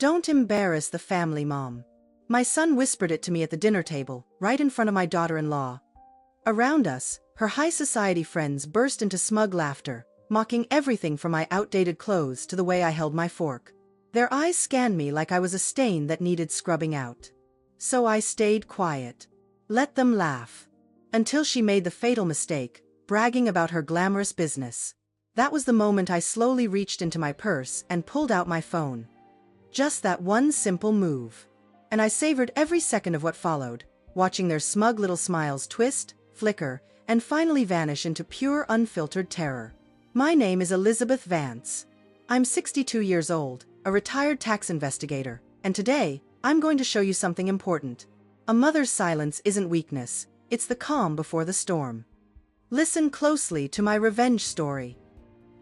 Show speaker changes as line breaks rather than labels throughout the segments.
Don't embarrass the family, Mom. My son whispered it to me at the dinner table, right in front of my daughter-in-law. Around us, her high society friends burst into smug laughter, mocking everything from my outdated clothes to the way I held my fork. Their eyes scanned me like I was a stain that needed scrubbing out. So I stayed quiet. Let them laugh. Until she made the fatal mistake, bragging about her glamorous business. That was the moment I slowly reached into my purse and pulled out my phone. Just that one simple move. And I savored every second of what followed, watching their smug little smiles twist, flicker, and finally vanish into pure unfiltered terror. My name is Elizabeth Vance. I'm 62 years old, a retired tax investigator, and today, I'm going to show you something important. A mother's silence isn't weakness, it's the calm before the storm. Listen closely to my revenge story.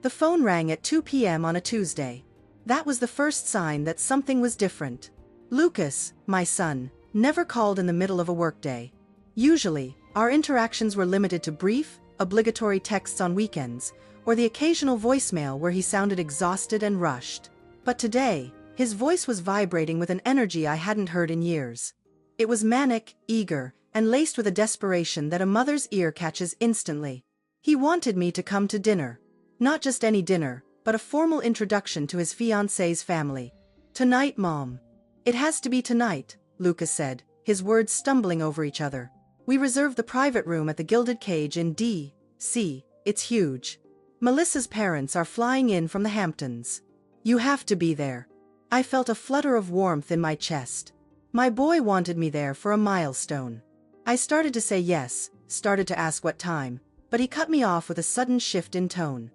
The phone rang at 2 p.m. on a Tuesday. That was the first sign that something was different. Lucas, my son, never called in the middle of a workday. Usually, our interactions were limited to brief, obligatory texts on weekends, or the occasional voicemail where he sounded exhausted and rushed. But today, his voice was vibrating with an energy I hadn't heard in years. It was manic, eager, and laced with a desperation that a mother's ear catches instantly. He wanted me to come to dinner. Not just any dinner, but a formal introduction to his fiancée's family. Tonight, Mom. It has to be tonight, Lucas said, his words stumbling over each other. We reserved the private room at the Gilded Cage in D.C. It's huge. Melissa's parents are flying in from the Hamptons. You have to be there. I felt a flutter of warmth in my chest. My boy wanted me there for a milestone. I started to say yes, started to ask what time, but he cut me off with a sudden shift in tone.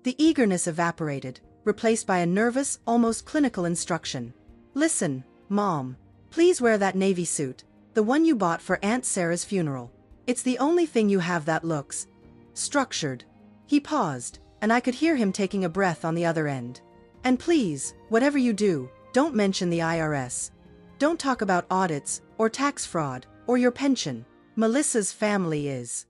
The eagerness evaporated, replaced by a nervous, almost clinical instruction. Listen, Mom. Please wear that navy suit, the one you bought for Aunt Sarah's funeral. It's the only thing you have that looks structured. He paused, and I could hear him taking a breath on the other end. And please, whatever you do, don't mention the IRS. Don't talk about audits, or tax fraud, or your pension. Melissa's family is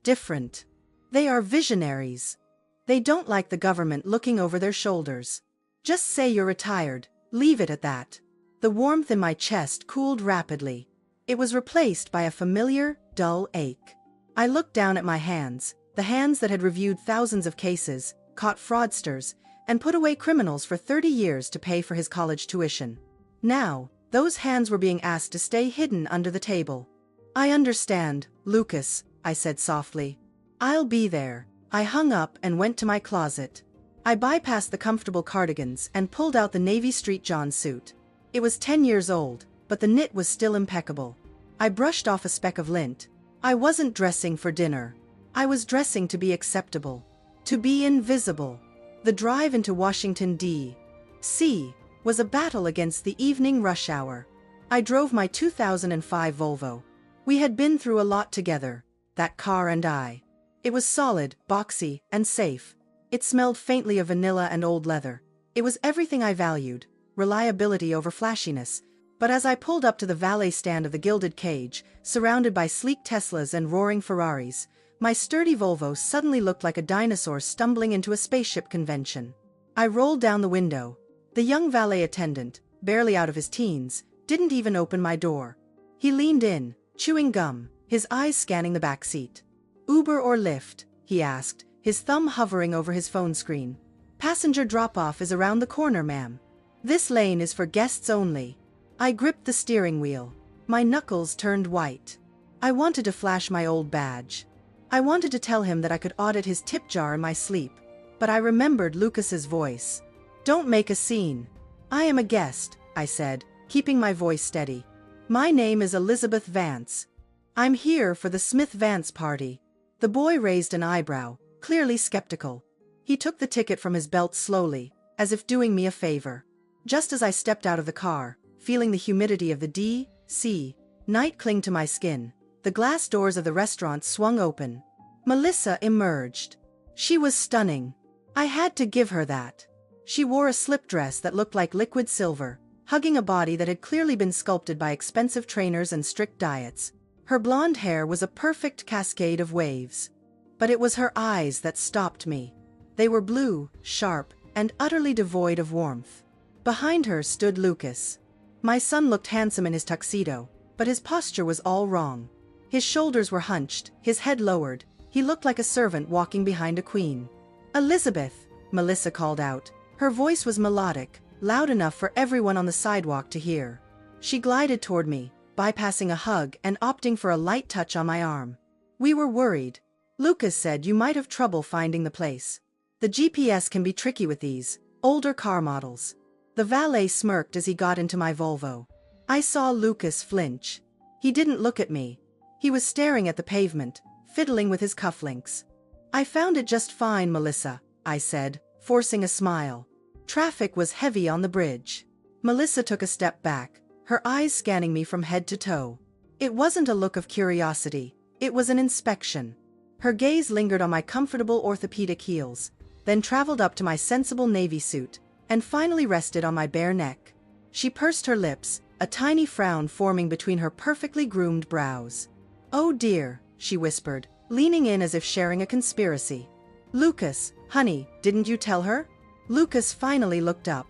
different. They are visionaries. They don't like the government looking over their shoulders. Just say you're retired, leave it at that. The warmth in my chest cooled rapidly. It was replaced by a familiar, dull ache. I looked down at my hands, the hands that had reviewed thousands of cases, caught fraudsters, and put away criminals for 30 years to pay for his college tuition. Now, those hands were being asked to stay hidden under the table. I understand, Lucas, I said softly. I'll be there. I hung up and went to my closet. I bypassed the comfortable cardigans and pulled out the Navy Street John suit. It was 10 years old, but the knit was still impeccable. I brushed off a speck of lint. I wasn't dressing for dinner. I was dressing to be acceptable. To be invisible. The drive into Washington, D.C. was a battle against the evening rush hour. I drove my 2005 Volvo. We had been through a lot together, that car and I. It was solid, boxy, and safe. It smelled faintly of vanilla and old leather. It was everything I valued, reliability over flashiness. But as I pulled up to the valet stand of the Gilded Cage, surrounded by sleek Teslas and roaring Ferraris, my sturdy Volvo suddenly looked like a dinosaur stumbling into a spaceship convention. I rolled down the window. The young valet attendant, barely out of his teens, didn't even open my door. He leaned in, chewing gum, his eyes scanning the back seat. Uber or Lyft? He asked, his thumb hovering over his phone screen. Passenger drop-off is around the corner, ma'am. This lane is for guests only. I gripped the steering wheel. My knuckles turned white. I wanted to flash my old badge. I wanted to tell him that I could audit his tip jar in my sleep. But I remembered Lucas's voice. Don't make a scene. I am a guest, I said, keeping my voice steady. My name is Elizabeth Vance. I'm here for the Smith-Vance party. The boy raised an eyebrow, clearly skeptical. He took the ticket from his belt slowly, as if doing me a favor. Just as I stepped out of the car, feeling the humidity of the D.C. night cling to my skin, the glass doors of the restaurant swung open. Melissa emerged. She was stunning. I had to give her that. She wore a slip dress that looked like liquid silver, hugging a body that had clearly been sculpted by expensive trainers and strict diets. Her blonde hair was a perfect cascade of waves. But it was her eyes that stopped me. They were blue, sharp, and utterly devoid of warmth. Behind her stood Lucas. My son looked handsome in his tuxedo, but his posture was all wrong. His shoulders were hunched, his head lowered. He looked like a servant walking behind a queen. "Elizabeth," Melissa called out. Her voice was melodic, loud enough for everyone on the sidewalk to hear. She glided toward me, bypassing a hug and opting for a light touch on my arm. "We were worried. Lucas said you might have trouble finding the place. The GPS can be tricky with these older car models." The valet smirked as he got into my Volvo. I saw Lucas flinch. He didn't look at me. He was staring at the pavement, fiddling with his cufflinks. "I found it just fine, Melissa," I said, forcing a smile. Traffic was heavy on the bridge. Melissa took a step back, her eyes scanning me from head to toe. It wasn't a look of curiosity, it was an inspection. Her gaze lingered on my comfortable orthopedic heels, then traveled up to my sensible navy suit, and finally rested on my bare neck. She pursed her lips, a tiny frown forming between her perfectly groomed brows. "Oh dear," she whispered, leaning in as if sharing a conspiracy. "Lucas, honey, didn't you tell her?" Lucas finally looked up.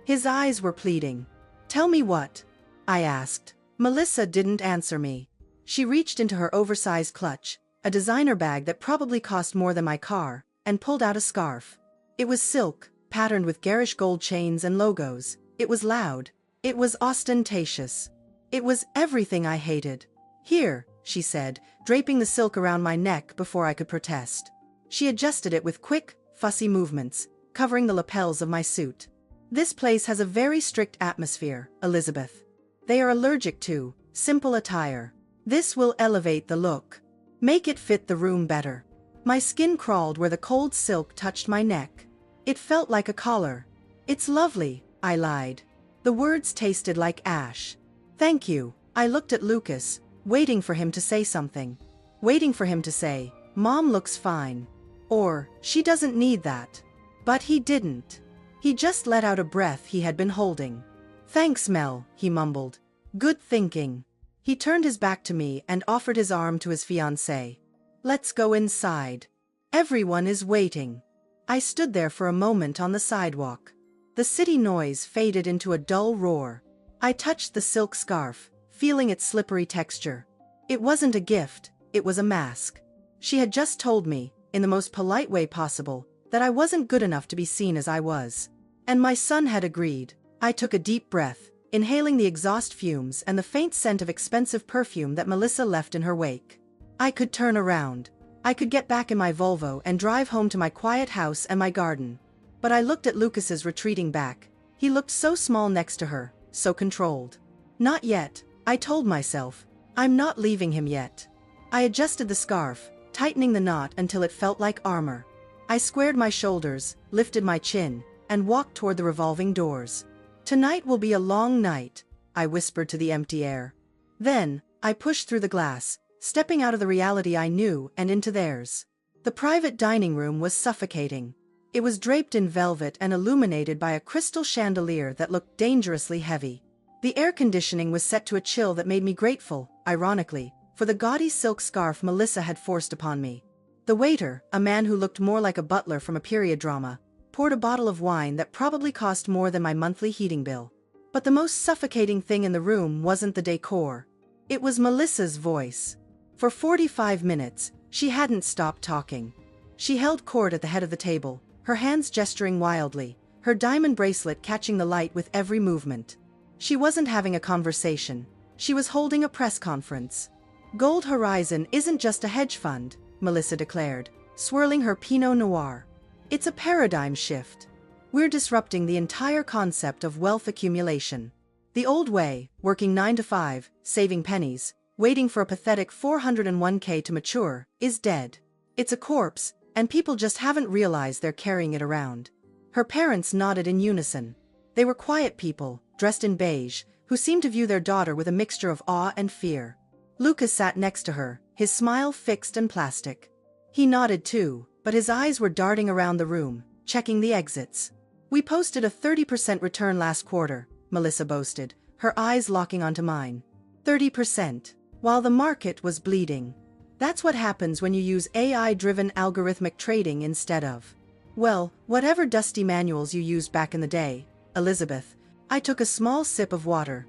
His eyes were pleading. "Tell me what?" I asked. Melissa didn't answer me. She reached into her oversized clutch, a designer bag that probably cost more than my car, and pulled out a scarf. It was silk, patterned with garish gold chains and logos. It was loud. It was ostentatious. It was everything I hated. "Here," she said, draping the silk around my neck before I could protest. She adjusted it with quick, fussy movements, covering the lapels of my suit. "This place has a very strict atmosphere, Elizabeth. They are allergic to simple attire. This will elevate the look. Make it fit the room better." My skin crawled where the cold silk touched my neck. It felt like a collar. "It's lovely," I lied. The words tasted like ash. "Thank you." I looked at Lucas, waiting for him to say something. Waiting for him to say, "Mom looks fine." Or, "She doesn't need that." But he didn't. He just let out a breath he had been holding. "Thanks, Mel," he mumbled. "Good thinking." He turned his back to me and offered his arm to his fiancée. "Let's go inside. Everyone is waiting." I stood there for a moment on the sidewalk. The city noise faded into a dull roar. I touched the silk scarf, feeling its slippery texture. It wasn't a gift, it was a mask. She had just told me, in the most polite way possible, that I wasn't good enough to be seen as I was. And my son had agreed. I took a deep breath, inhaling the exhaust fumes and the faint scent of expensive perfume that Melissa left in her wake. I could turn around. I could get back in my Volvo and drive home to my quiet house and my garden. But I looked at Lucas's retreating back. He looked so small next to her, so controlled. Not yet, I told myself. I'm not leaving him yet. I adjusted the scarf, tightening the knot until it felt like armor. I squared my shoulders, lifted my chin, and walked toward the revolving doors. "Tonight will be a long night," I whispered to the empty air. Then, I pushed through the glass, stepping out of the reality I knew and into theirs. The private dining room was suffocating. It was draped in velvet and illuminated by a crystal chandelier that looked dangerously heavy. The air conditioning was set to a chill that made me grateful, ironically, for the gaudy silk scarf Melissa had forced upon me. The waiter, a man who looked more like a butler from a period drama, poured a bottle of wine that probably cost more than my monthly heating bill. But the most suffocating thing in the room wasn't the decor. It was Melissa's voice. For 45 minutes, she hadn't stopped talking. She held court at the head of the table, her hands gesturing wildly, her diamond bracelet catching the light with every movement. She wasn't having a conversation. She was holding a press conference. "Gold Horizon isn't just a hedge fund," Melissa declared, swirling her Pinot Noir. "It's a paradigm shift. We're disrupting the entire concept of wealth accumulation. The old way, working 9 to 5, saving pennies, waiting for a pathetic 401k to mature, is dead. It's a corpse, and people just haven't realized they're carrying it around." Her parents nodded in unison. They were quiet people, dressed in beige, who seemed to view their daughter with a mixture of awe and fear. Lucas sat next to her, his smile fixed and plastic. He nodded too, but his eyes were darting around the room, checking the exits. "We posted a 30% return last quarter," Melissa boasted, her eyes locking onto mine. 30%. While the market was bleeding. That's what happens when you use AI-driven algorithmic trading instead of, well, whatever dusty manuals you used back in the day, Elizabeth, I took a small sip of water.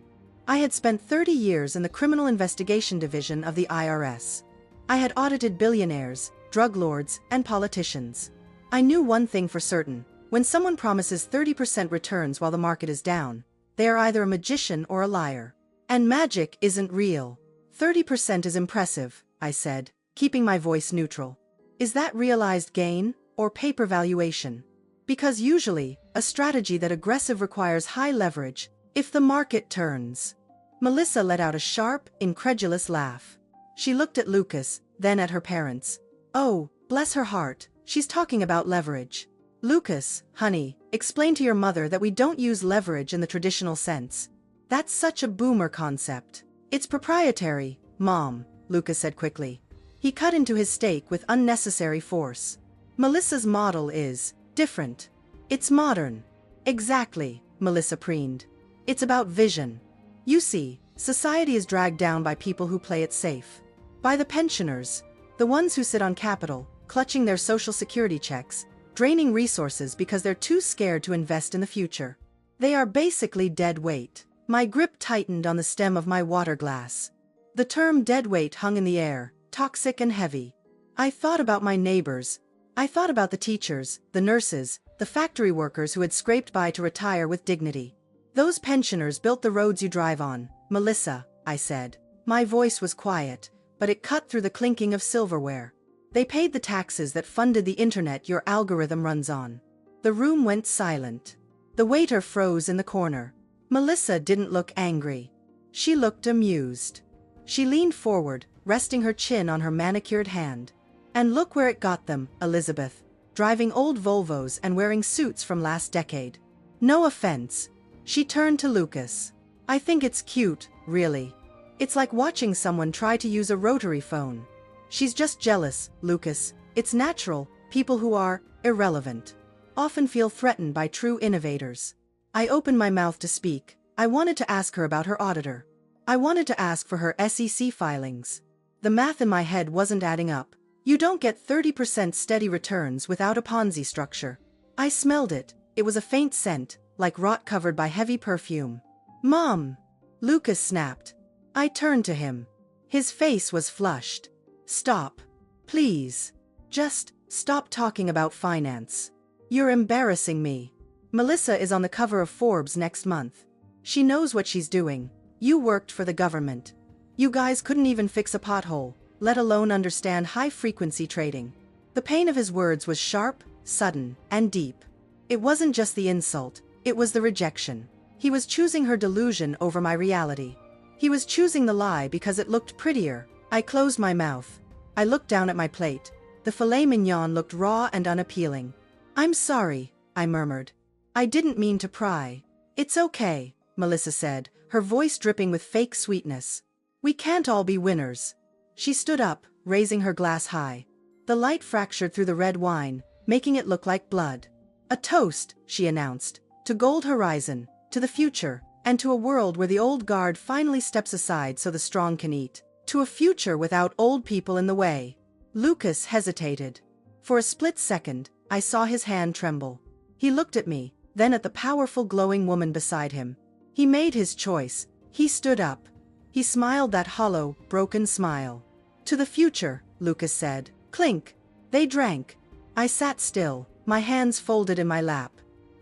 I had spent 30 years in the Criminal Investigation Division of the IRS. I had audited billionaires, drug lords, and politicians. I knew one thing for certain: when someone promises 30% returns while the market is down, they are either a magician or a liar. And magic isn't real. 30% is impressive, I said, keeping my voice neutral. Is that realized gain, or paper valuation? Because usually, a strategy that aggressive requires high leverage, if the market turns. Melissa let out a sharp, incredulous laugh. She looked at Lucas, then at her parents. Oh, bless her heart, she's talking about leverage. Lucas, honey, explain to your mother that we don't use leverage in the traditional sense. That's such a boomer concept. It's proprietary, Mom, Lucas said quickly. He cut into his steak with unnecessary force. Melissa's model is different. It's modern. Exactly, Melissa preened. It's about vision. You see, society is dragged down by people who play it safe. By the pensioners, the ones who sit on capital, clutching their social security checks, draining resources because they're too scared to invest in the future. They are basically dead weight. My grip tightened on the stem of my water glass. The term dead weight hung in the air, toxic and heavy. I thought about my neighbors. I thought about the teachers, the nurses, the factory workers who had scraped by to retire with dignity. Those pensioners built the roads you drive on, Melissa, I said. My voice was quiet, but it cut through the clinking of silverware. They paid the taxes that funded the internet your algorithm runs on. The room went silent. The waiter froze in the corner. Melissa didn't look angry. She looked amused. She leaned forward, resting her chin on her manicured hand. And look where it got them, Elizabeth. Driving old Volvos and wearing suits from last decade. No offense. She turned to Lucas. I think it's cute, really. It's like watching someone try to use a rotary phone. She's just jealous, Lucas. It's natural. People who are irrelevant often feel threatened by true innovators. I opened my mouth to speak. I wanted to ask her about her auditor. I wanted to ask for her SEC filings. The math in my head wasn't adding up. You don't get 30% steady returns without a Ponzi structure. I smelled it. It was a faint scent, like rot covered by heavy perfume. Mom! Lucas snapped. I turned to him. His face was flushed. Stop. Please. Just stop talking about finance. You're embarrassing me. Melissa is on the cover of Forbes next month. She knows what she's doing. You worked for the government. You guys couldn't even fix a pothole, let alone understand high-frequency trading. The pain of his words was sharp, sudden, and deep. It wasn't just the insult, it was the rejection. He was choosing her delusion over my reality. He was choosing the lie because it looked prettier. I closed my mouth. I looked down at my plate. The filet mignon looked raw and unappealing. I'm sorry, I murmured. I didn't mean to pry. It's okay, Melissa said, her voice dripping with fake sweetness. We can't all be winners. She stood up, raising her glass high. The light fractured through the red wine, making it look like blood. A toast, she announced, to Gold Horizon, to the future, and to a world where the old guard finally steps aside so the strong can eat. To a future without old people in the way. Lucas hesitated. For a split second, I saw his hand tremble. He looked at me, then at the powerful glowing woman beside him. He made his choice. He stood up. He smiled that hollow, broken smile. To the future, Lucas said. Clink. They drank. I sat still, my hands folded in my lap.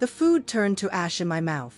The food turned to ash in my mouth.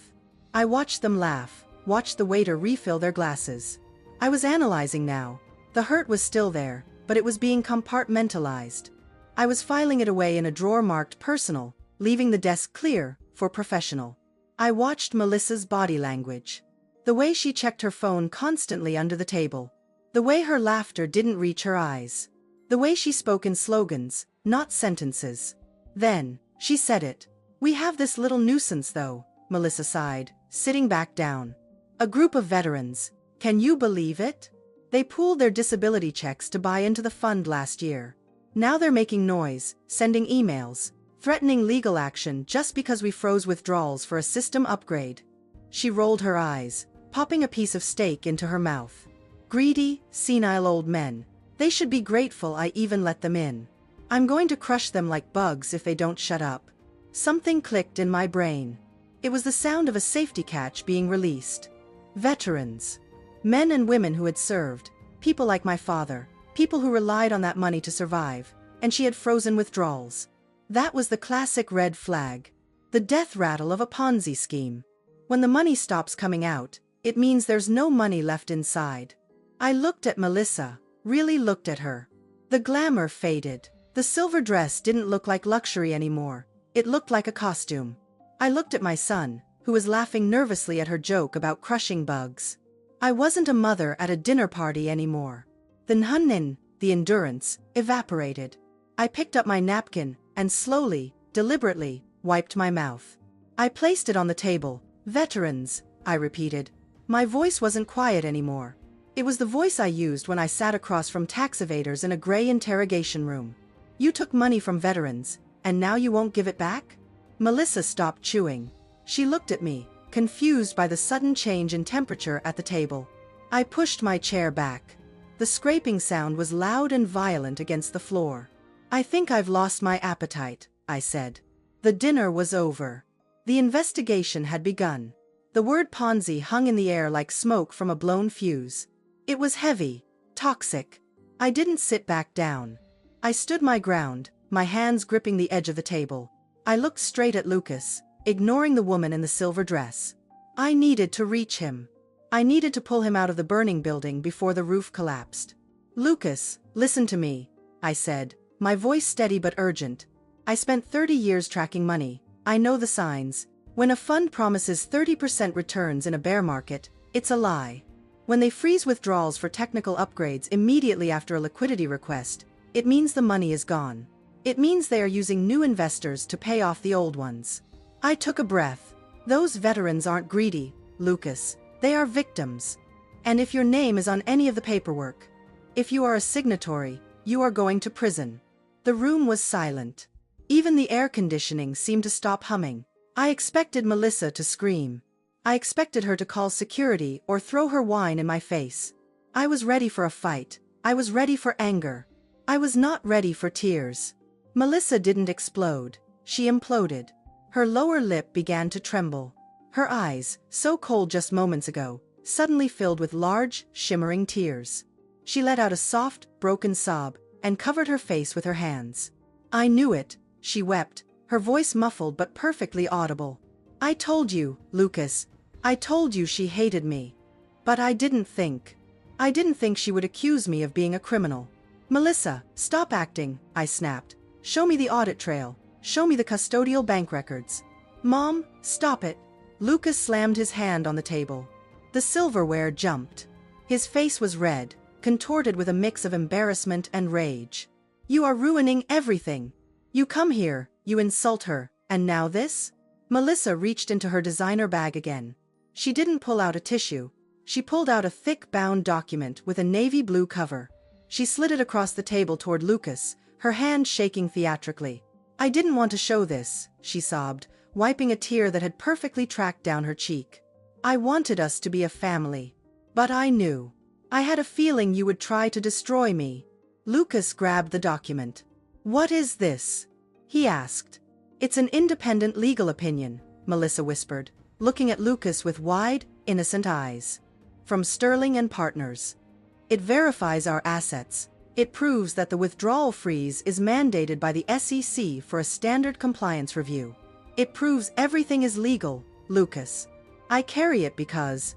I watched them laugh, watched the waiter refill their glasses. I was analyzing now. The hurt was still there, but it was being compartmentalized. I was filing it away in a drawer marked personal, leaving the desk clear for professional. I watched Melissa's body language. The way she checked her phone constantly under the table. The way her laughter didn't reach her eyes. The way she spoke in slogans, not sentences. Then, she said it. We have this little nuisance though, Melissa sighed, sitting back down. A group of veterans. Can you believe it? They pooled their disability checks to buy into the fund last year. Now they're making noise, sending emails, threatening legal action just because we froze withdrawals for a system upgrade. She rolled her eyes, popping a piece of steak into her mouth. Greedy, senile old men. They should be grateful I even let them in. I'm going to crush them like bugs if they don't shut up. Something clicked in my brain. It was the sound of a safety catch being released. Veterans. Men and women who had served. People like my father. People who relied on that money to survive. And she had frozen withdrawals. That was the classic red flag. The death rattle of a Ponzi scheme. When the money stops coming out, it means there's no money left inside. I looked at Melissa, really looked at her. The glamour faded. The silver dress didn't look like luxury anymore. It looked like a costume. I looked at my son, who was laughing nervously at her joke about crushing bugs. I wasn't a mother at a dinner party anymore. The nhunnin, the endurance, evaporated. I picked up my napkin and slowly, deliberately, wiped my mouth. I placed it on the table. Veterans, I repeated. My voice wasn't quiet anymore. It was the voice I used when I sat across from tax evaders in a gray interrogation room. You took money from veterans, and now you won't give it back? Melissa stopped chewing. She looked at me, confused by the sudden change in temperature at the table. I pushed my chair back. The scraping sound was loud and violent against the floor. I think I've lost my appetite, I said. The dinner was over. The investigation had begun. The word Ponzi hung in the air like smoke from a blown fuse. It was heavy, toxic. I didn't sit back down. I stood my ground, my hands gripping the edge of the table. I looked straight at Lucas, ignoring the woman in the silver dress. I needed to reach him. I needed to pull him out of the burning building before the roof collapsed. Lucas, listen to me, I said, my voice steady but urgent. I spent 30 years tracking money. I know the signs. When a fund promises 30% returns in a bear market, it's a lie. When they freeze withdrawals for technical upgrades immediately after a liquidity request, it means the money is gone. It means they are using new investors to pay off the old ones. I took a breath. Those veterans aren't greedy, Lucas. They are victims. And if your name is on any of the paperwork, if you are a signatory, you are going to prison. The room was silent. Even the air conditioning seemed to stop humming. I expected Melissa to scream. I expected her to call security or throw her wine in my face. I was ready for a fight. I was ready for anger. I was not ready for tears. Melissa didn't explode. She imploded. Her lower lip began to tremble. Her eyes, so cold just moments ago, suddenly filled with large, shimmering tears. She let out a soft, broken sob and covered her face with her hands. I knew it, she wept, her voice muffled but perfectly audible. I told you, Lucas. I told you she hated me. But I didn't think she would accuse me of being a criminal. Melissa, stop acting, I snapped. Show me the audit trail. Show me the custodial bank records. Mom, stop it. Lucas slammed his hand on the table. The silverware jumped. His face was red, contorted with a mix of embarrassment and rage. You are ruining everything. You come here, you insult her, and now this? Melissa reached into her designer bag again. She didn't pull out a tissue. She pulled out a thick bound document with a navy blue cover. She slid it across the table toward Lucas, her hand shaking theatrically. I didn't want to show this, she sobbed, wiping a tear that had perfectly tracked down her cheek. I wanted us to be a family. But I knew. I had a feeling you would try to destroy me. Lucas grabbed the document. What is this? He asked. It's an independent legal opinion, Melissa whispered, looking at Lucas with wide, innocent eyes. From Sterling and Partners. It verifies our assets. It proves that the withdrawal freeze is mandated by the SEC for a standard compliance review. It proves everything is legal, Lucas. I carry it because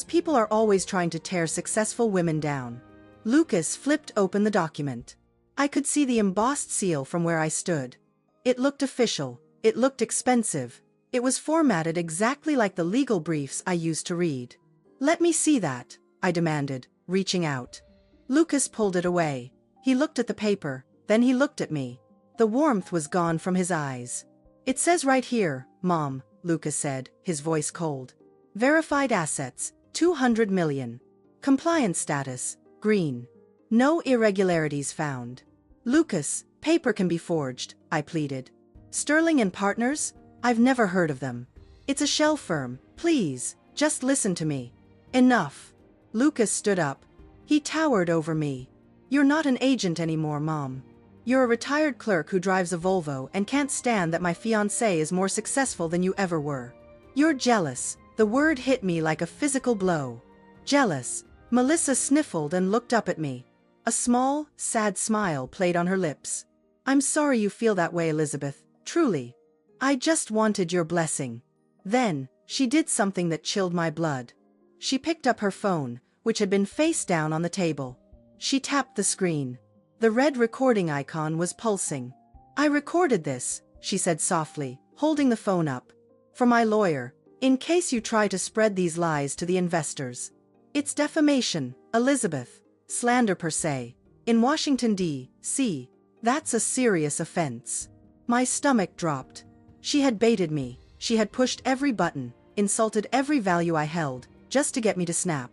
people are always trying to tear successful women down. Lucas flipped open the document. I could see the embossed seal from where I stood. It looked official. It looked expensive. It was formatted exactly like the legal briefs I used to read. Let me see that, I demanded, reaching out. Lucas pulled it away. He looked at the paper, then he looked at me. The warmth was gone from his eyes. It says right here, Mom, Lucas said, his voice cold. Verified assets, 200 million. Compliance status, green. No irregularities found. Lucas, paper can be forged, I pleaded. Sterling and Partners? I've never heard of them. It's a shell firm. Please, just listen to me. Enough. Lucas stood up. He towered over me. You're not an agent anymore, Mom. You're a retired clerk who drives a Volvo and can't stand that my fiancé is more successful than you ever were. You're jealous. The word hit me like a physical blow. Jealous. Melissa sniffled and looked up at me. A small, sad smile played on her lips. I'm sorry you feel that way, Elizabeth, truly. I just wanted your blessing. Then, she did something that chilled my blood. She picked up her phone, which had been face down on the table. She tapped the screen. The red recording icon was pulsing. I recorded this, she said softly, holding the phone up. For my lawyer, in case you try to spread these lies to the investors. It's defamation, Elizabeth. Slander per se. In Washington, D.C., that's a serious offense. My stomach dropped. She had baited me. She had pushed every button, insulted every value I held, just to get me to snap.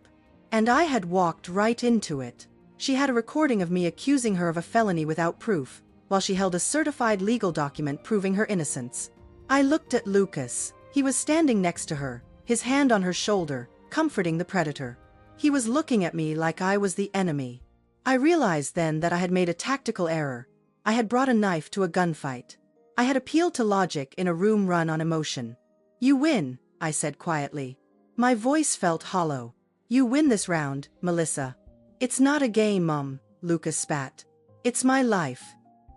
And I had walked right into it. She had a recording of me accusing her of a felony without proof, while she held a certified legal document proving her innocence. I looked at Lucas. He was standing next to her, his hand on her shoulder, comforting the predator. He was looking at me like I was the enemy. I realized then that I had made a tactical error. I had brought a knife to a gunfight. I had appealed to logic in a room run on emotion. You win, I said quietly. My voice felt hollow. You win this round, Melissa. It's not a game, Mum, Lucas spat. It's my life.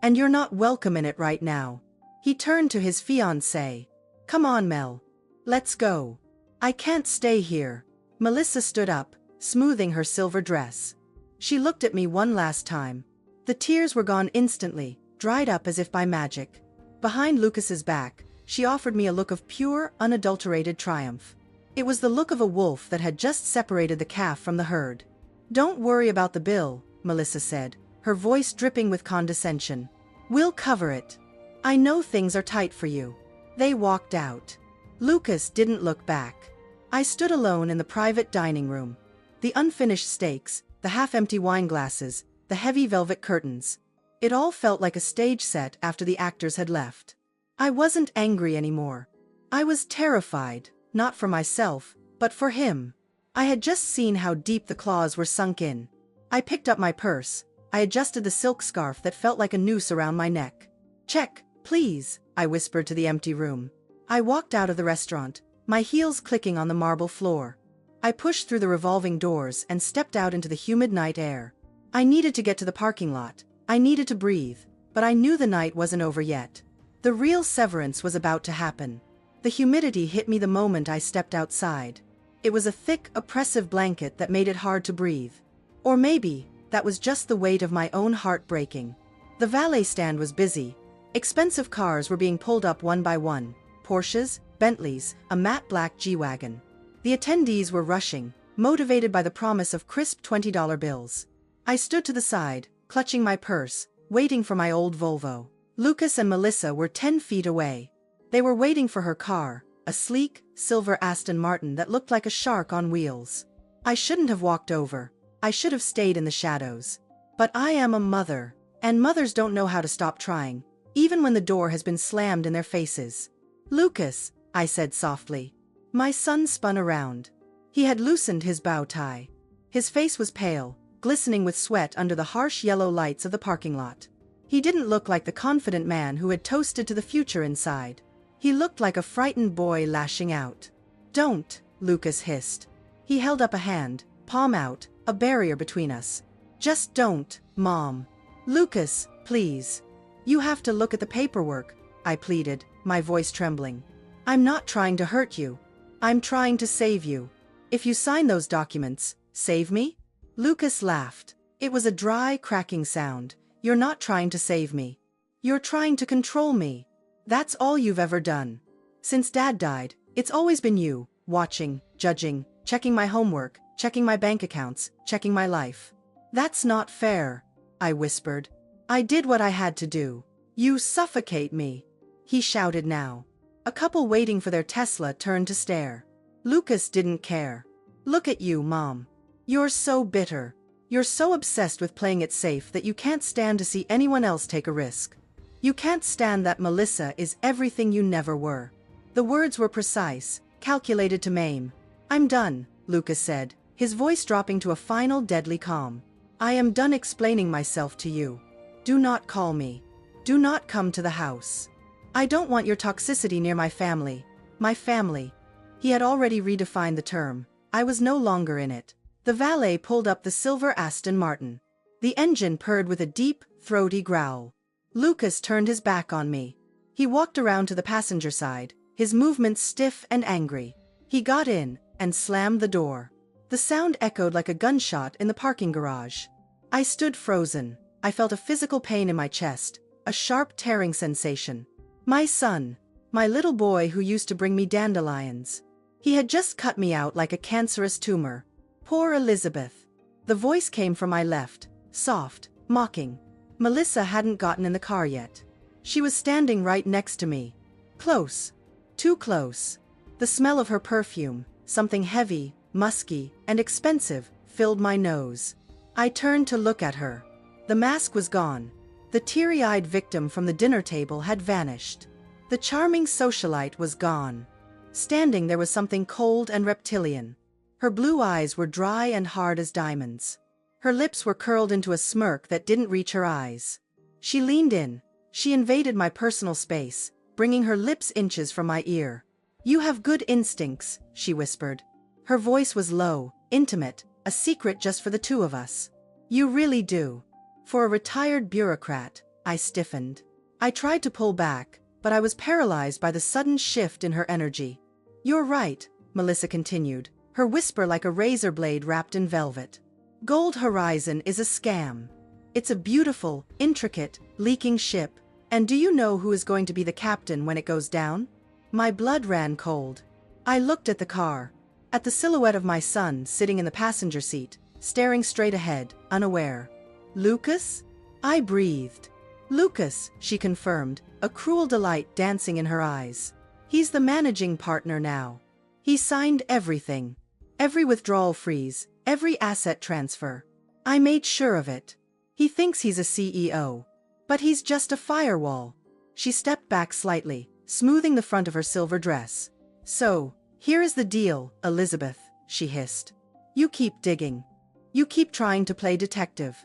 And you're not welcome in it right now. He turned to his fiancée. Come on, Mel. Let's go. I can't stay here. Melissa stood up, smoothing her silver dress. She looked at me one last time. The tears were gone instantly, dried up as if by magic. Behind Lucas's back, she offered me a look of pure, unadulterated triumph. It was the look of a wolf that had just separated the calf from the herd. Don't worry about the bill, Melissa said, her voice dripping with condescension. We'll cover it. I know things are tight for you. They walked out. Lucas didn't look back. I stood alone in the private dining room. The unfinished steaks, the half-empty wine glasses, the heavy velvet curtains. It all felt like a stage set after the actors had left. I wasn't angry anymore. I was terrified, not for myself, but for him. I had just seen how deep the claws were sunk in. I picked up my purse. I adjusted the silk scarf that felt like a noose around my neck. Check, please, I whispered to the empty room. I walked out of the restaurant, my heels clicking on the marble floor. I pushed through the revolving doors and stepped out into the humid night air. I needed to get to the parking lot. I needed to breathe, but I knew the night wasn't over yet. The real severance was about to happen. The humidity hit me the moment I stepped outside. It was a thick, oppressive blanket that made it hard to breathe. Or maybe, that was just the weight of my own heart breaking. The valet stand was busy. Expensive cars were being pulled up one by one. Porsches, Bentleys, a matte black G-Wagon. The attendees were rushing, motivated by the promise of crisp $20 bills. I stood to the side, clutching my purse, waiting for my old Volvo. Lucas and Melissa were 10 feet away. They were waiting for her car, a sleek, silver Aston Martin that looked like a shark on wheels. I shouldn't have walked over. I should have stayed in the shadows. But I am a mother, and mothers don't know how to stop trying, even when the door has been slammed in their faces. Lucas, I said softly. My son spun around. He had loosened his bow tie. His face was pale, glistening with sweat under the harsh yellow lights of the parking lot. He didn't look like the confident man who had toasted to the future inside. He looked like a frightened boy lashing out. Don't, Lucas hissed. He held up a hand, palm out, a barrier between us. Just don't, Mom. Lucas, please. You have to look at the paperwork, I pleaded, my voice trembling. I'm not trying to hurt you. I'm trying to save you. If you sign those documents, save me? Lucas laughed. It was a dry, cracking sound. You're not trying to save me. You're trying to control me. That's all you've ever done. Since Dad died, it's always been you, watching, judging, checking my homework, checking my bank accounts, checking my life. That's not fair, I whispered. I did what I had to do. You suffocate me, he shouted now. A couple waiting for their Tesla turned to stare. Lucas didn't care. Look at you, Mom. You're so bitter. You're so obsessed with playing it safe that you can't stand to see anyone else take a risk. You can't stand that Melissa is everything you never were. The words were precise, calculated to maim. I'm done, Lucas said, his voice dropping to a final deadly calm. I am done explaining myself to you. Do not call me. Do not come to the house. I don't want your toxicity near my family. My family. He had already redefined the term. I was no longer in it. The valet pulled up the silver Aston Martin. The engine purred with a deep, throaty growl. Lucas turned his back on me. He walked around to the passenger side, his movements stiff and angry. He got in and slammed the door. The sound echoed like a gunshot in the parking garage. I stood frozen. I felt a physical pain in my chest, a sharp tearing sensation. My son, my little boy who used to bring me dandelions. He had just cut me out like a cancerous tumor. Poor Elizabeth. The voice came from my left, soft, mocking. Melissa hadn't gotten in the car yet. She was standing right next to me. Close. Too close. The smell of her perfume, something heavy, musky, and expensive, filled my nose. I turned to look at her. The mask was gone. The teary-eyed victim from the dinner table had vanished. The charming socialite was gone. Standing there was something cold and reptilian. Her blue eyes were dry and hard as diamonds. Her lips were curled into a smirk that didn't reach her eyes. She leaned in. She invaded my personal space, bringing her lips inches from my ear. "You have good instincts," she whispered. Her voice was low, intimate, a secret just for the two of us. "You really do." For a retired bureaucrat, I stiffened. I tried to pull back, but I was paralyzed by the sudden shift in her energy. "You're right," Melissa continued, her whisper like a razor blade wrapped in velvet. "Gold Horizon is a scam. It's a beautiful, intricate, leaking ship. And do you know who is going to be the captain when it goes down?" My blood ran cold. I looked at the car, at the silhouette of my son sitting in the passenger seat, staring straight ahead, unaware. "Lucas?" I breathed. "Lucas," she confirmed, a cruel delight dancing in her eyes. "He's the managing partner now. He signed everything. Every withdrawal freeze, every asset transfer. I made sure of it. He thinks he's a CEO. But he's just a firewall." She stepped back slightly, smoothing the front of her silver dress. "So, here is the deal, Elizabeth," she hissed. "You keep digging. You keep trying to play detective.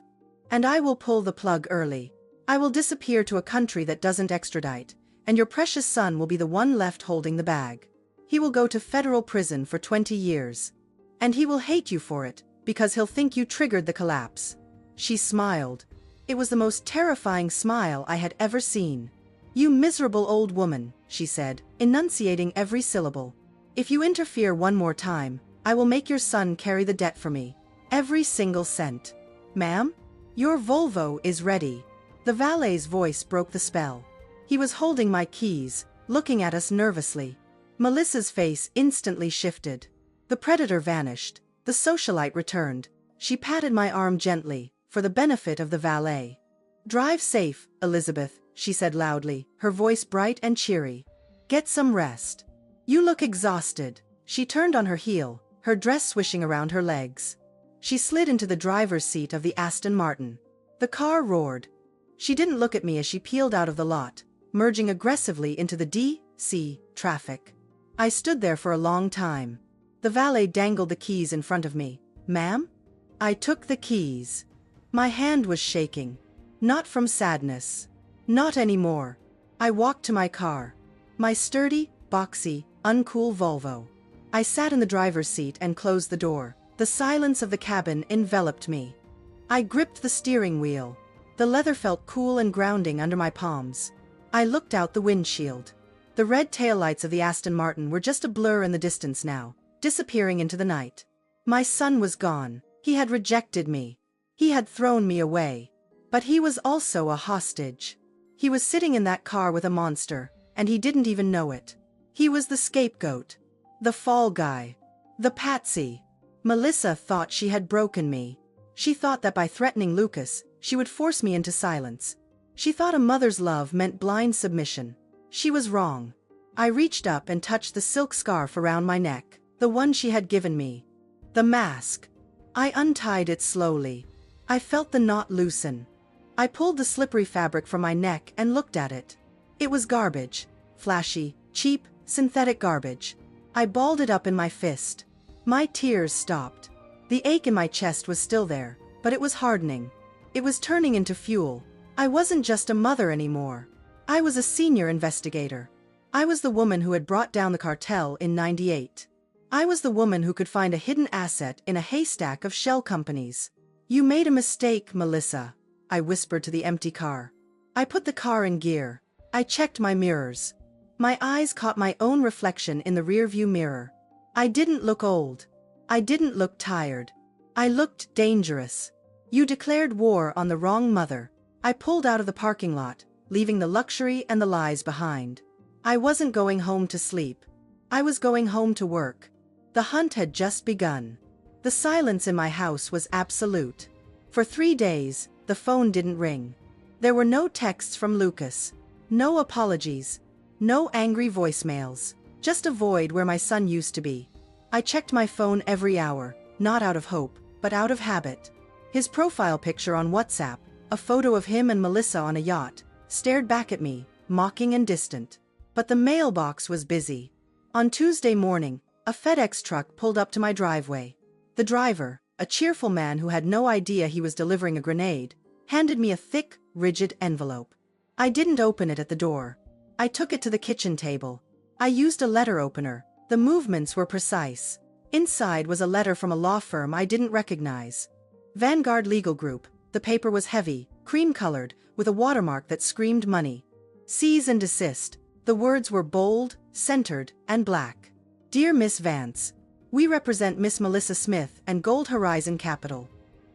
And I will pull the plug early. I will disappear to a country that doesn't extradite, and your precious son will be the one left holding the bag. He will go to federal prison for 20 years. And he will hate you for it, because he'll think you triggered the collapse." She smiled. It was the most terrifying smile I had ever seen. "You miserable old woman," she said, enunciating every syllable. "If you interfere one more time, I will make your son carry the debt for me. Every single cent. Ma'am? Your Volvo is ready." The valet's voice broke the spell. He was holding my keys, looking at us nervously. Melissa's face instantly shifted. The predator vanished. The socialite returned. She patted my arm gently, for the benefit of the valet. "Drive safe, Elizabeth," she said loudly, her voice bright and cheery. "Get some rest. You look exhausted." She turned on her heel, her dress swishing around her legs. She slid into the driver's seat of the Aston Martin. The car roared. She didn't look at me as she peeled out of the lot, merging aggressively into the D.C. traffic. I stood there for a long time. The valet dangled the keys in front of me. "Ma'am?" I took the keys. My hand was shaking. Not from sadness. Not anymore. I walked to my car. My sturdy, boxy, uncool Volvo. I sat in the driver's seat and closed the door. The silence of the cabin enveloped me. I gripped the steering wheel. The leather felt cool and grounding under my palms. I looked out the windshield. The red taillights of the Aston Martin were just a blur in the distance now, disappearing into the night. My son was gone. He had rejected me. He had thrown me away. But he was also a hostage. He was sitting in that car with a monster, and he didn't even know it. He was the scapegoat. The fall guy. The patsy. Melissa thought she had broken me. She thought that by threatening Lucas, she would force me into silence. She thought a mother's love meant blind submission. She was wrong. I reached up and touched the silk scarf around my neck, the one she had given me. The mask. I untied it slowly. I felt the knot loosen. I pulled the slippery fabric from my neck and looked at it. It was garbage. Flashy, cheap, synthetic garbage. I balled it up in my fist. My tears stopped. The ache in my chest was still there, but it was hardening. It was turning into fuel. I wasn't just a mother anymore. I was a senior investigator. I was the woman who had brought down the cartel in '98. I was the woman who could find a hidden asset in a haystack of shell companies. You made a mistake, Melissa, I whispered to the empty car. I put the car in gear. I checked my mirrors. My eyes caught my own reflection in the rearview mirror. I didn't look old. I didn't look tired. I looked dangerous. You declared war on the wrong mother. I pulled out of the parking lot, leaving the luxury and the lies behind. I wasn't going home to sleep. I was going home to work. The hunt had just begun. The silence in my house was absolute. For 3 days, the phone didn't ring. There were no texts from Lucas. No apologies. No angry voicemails. Just a void where my son used to be. I checked my phone every hour, not out of hope, but out of habit. His profile picture on WhatsApp, a photo of him and Melissa on a yacht, stared back at me, mocking and distant. But the mailbox was busy. On Tuesday morning, a FedEx truck pulled up to my driveway. The driver, a cheerful man who had no idea he was delivering a grenade, handed me a thick, rigid envelope. I didn't open it at the door. I took it to the kitchen table. I used a letter opener. The movements were precise. Inside was a letter from a law firm I didn't recognize. Vanguard Legal Group. The paper was heavy, cream-colored, with a watermark that screamed money. Cease and desist. The words were bold, centered, and black. Dear Miss Vance, we represent Miss Melissa Smith and Gold Horizon Capital.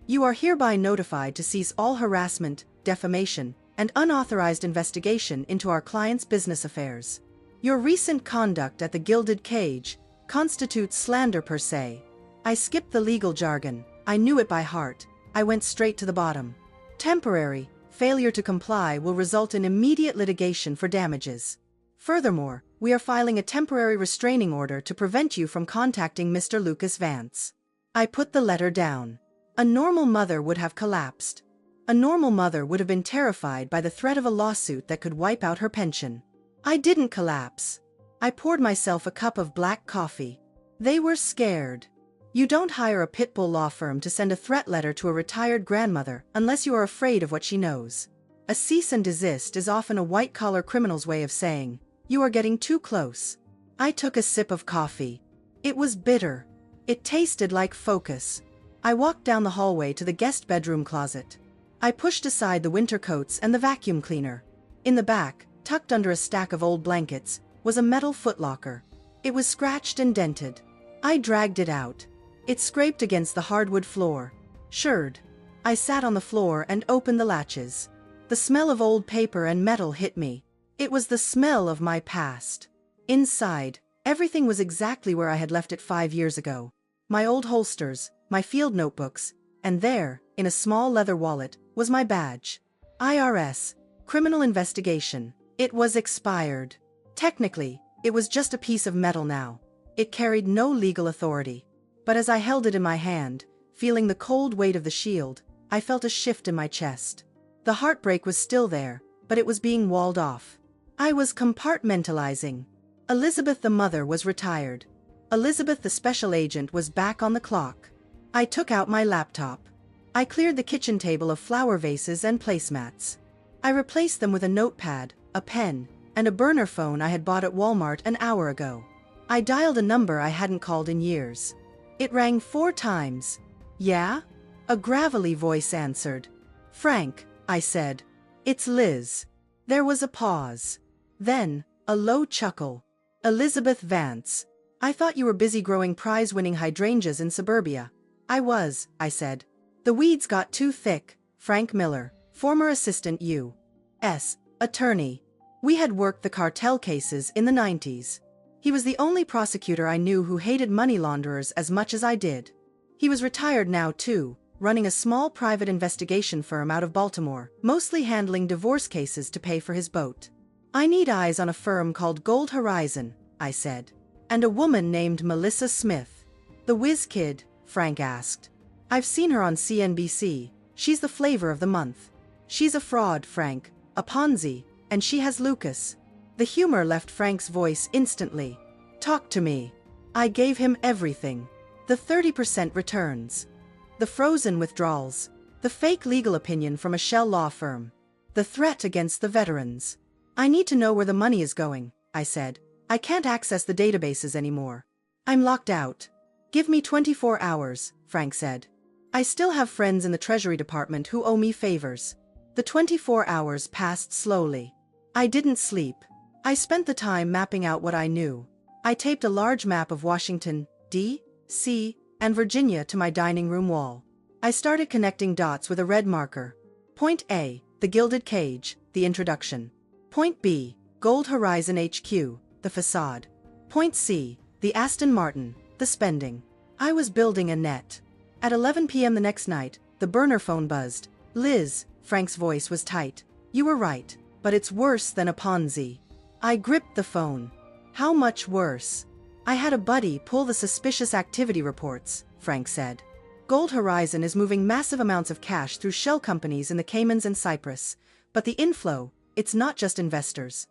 You are hereby notified to cease all harassment, defamation, and unauthorized investigation into our client's business affairs. Your recent conduct at the Gilded Cage constitutes slander per se. I skipped the legal jargon. I knew it by heart. I went straight to the bottom. Temporary failure to comply will result in immediate litigation for damages. Furthermore, we are filing a temporary restraining order to prevent you from contacting Mr. Lucas Vance. I put the letter down. A normal mother would have collapsed. A normal mother would have been terrified by the threat of a lawsuit that could wipe out her pension. I didn't collapse. I poured myself a cup of black coffee. They were scared. You don't hire a pitbull law firm to send a threat letter to a retired grandmother unless you are afraid of what she knows. A cease and desist is often a white-collar criminal's way of saying, you are getting too close. I took a sip of coffee. It was bitter. It tasted like focus. I walked down the hallway to the guest bedroom closet. I pushed aside the winter coats and the vacuum cleaner. In the back, tucked under a stack of old blankets, was a metal footlocker. It was scratched and dented. I dragged it out. It scraped against the hardwood floor. Shirred. I sat on the floor and opened the latches. The smell of old paper and metal hit me. It was the smell of my past. Inside, everything was exactly where I had left it 5 years ago. My old holsters, my field notebooks, and there, in a small leather wallet, was my badge. IRS, Criminal Investigation. It was expired. Technically, it was just a piece of metal now. It carried no legal authority. But as I held it in my hand, feeling the cold weight of the shield, I felt a shift in my chest. The heartbreak was still there, but it was being walled off. I was compartmentalizing. Elizabeth the mother was retired. Elizabeth the special agent was back on the clock. I took out my laptop. I cleared the kitchen table of flower vases and placemats. I replaced them with a notepad, a pen, and a burner phone I had bought at Walmart an hour ago. I dialed a number I hadn't called in years. It rang 4 times. Yeah? A gravelly voice answered. Frank, I said. It's Liz. There was a pause. Then, a low chuckle. Elizabeth Vance. I thought you were busy growing prize-winning hydrangeas in suburbia. I was, I said. The weeds got too thick. Frank Miller, former assistant U.S. attorney. We had worked the cartel cases in the 90s. He was the only prosecutor I knew who hated money launderers as much as I did. He was retired now too, running a small private investigation firm out of Baltimore, mostly handling divorce cases to pay for his boat. I need eyes on a firm called Gold Horizon, I said. And a woman named Melissa Smith. The whiz kid, Frank asked. I've seen her on CNBC. She's the flavor of the month. She's a fraud, Frank, a Ponzi, and she has Lucas. The humor left Frank's voice instantly. Talk to me. I gave him everything. The 30% returns. The frozen withdrawals. The fake legal opinion from a shell law firm. The threat against the veterans. I need to know where the money is going. I said. I can't access the databases anymore. I'm locked out. Give me 24 hours, Frank said. I still have friends in the Treasury Department who owe me favors. The 24 hours passed slowly. I didn't sleep. I spent the time mapping out what I knew. I taped a large map of Washington, D.C., and Virginia to my dining room wall. I started connecting dots with a red marker. Point A, the Gilded Cage, the introduction. Point B, Gold Horizon HQ, the facade. Point C, the Aston Martin, the spending. I was building a net. At 11 p.m. the next night, the burner phone buzzed. Liz, Frank's voice was tight. You were right, but it's worse than a Ponzi. I gripped the phone. How much worse? I had a buddy pull the suspicious activity reports, Frank said. Gold Horizon is moving massive amounts of cash through shell companies in the Caymans and Cyprus. But the inflow, it's not just investors.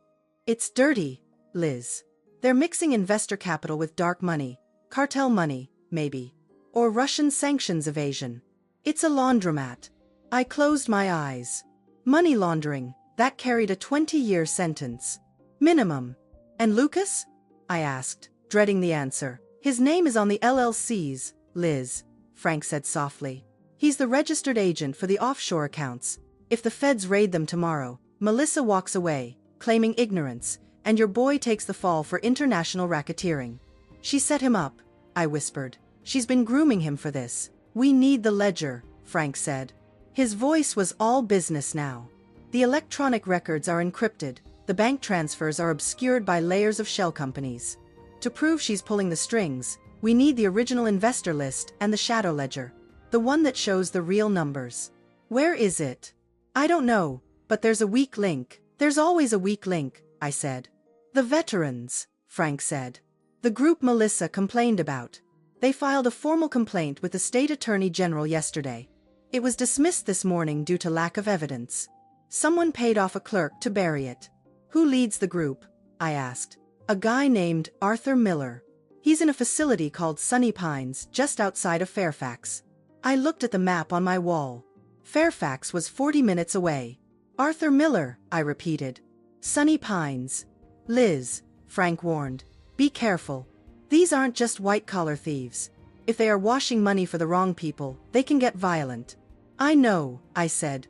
It's dirty, Liz. They're mixing investor capital with dark money, cartel money, maybe. Or Russian sanctions evasion. It's a laundromat. I closed my eyes. Money laundering, that carried a 20-year sentence. Minimum. And Lucas? I asked, dreading the answer. His name is on the LLCs, Liz, Frank said softly. He's the registered agent for the offshore accounts. If the feds raid them tomorrow, Melissa walks away, claiming ignorance, and your boy takes the fall for international racketeering. She set him up, I whispered. She's been grooming him for this. We need the ledger, Frank said. His voice was all business now. The electronic records are encrypted, the bank transfers are obscured by layers of shell companies. To prove she's pulling the strings, we need the original investor list and the shadow ledger. The one that shows the real numbers. Where is it? I don't know, but there's a weak link. There's always a weak link, I said. The veterans, Frank said. The group Melissa complained about. They filed a formal complaint with the state attorney general yesterday. It was dismissed this morning due to lack of evidence. Someone paid off a clerk to bury it. Who leads the group? I asked. A guy named Arthur Miller. He's in a facility called Sunny Pines just outside of Fairfax. I looked at the map on my wall. Fairfax was 40 minutes away. Arthur Miller, I repeated. Sunny Pines. Liz, Frank warned. Be careful. These aren't just white-collar thieves. If they are washing money for the wrong people, they can get violent. I know, I said.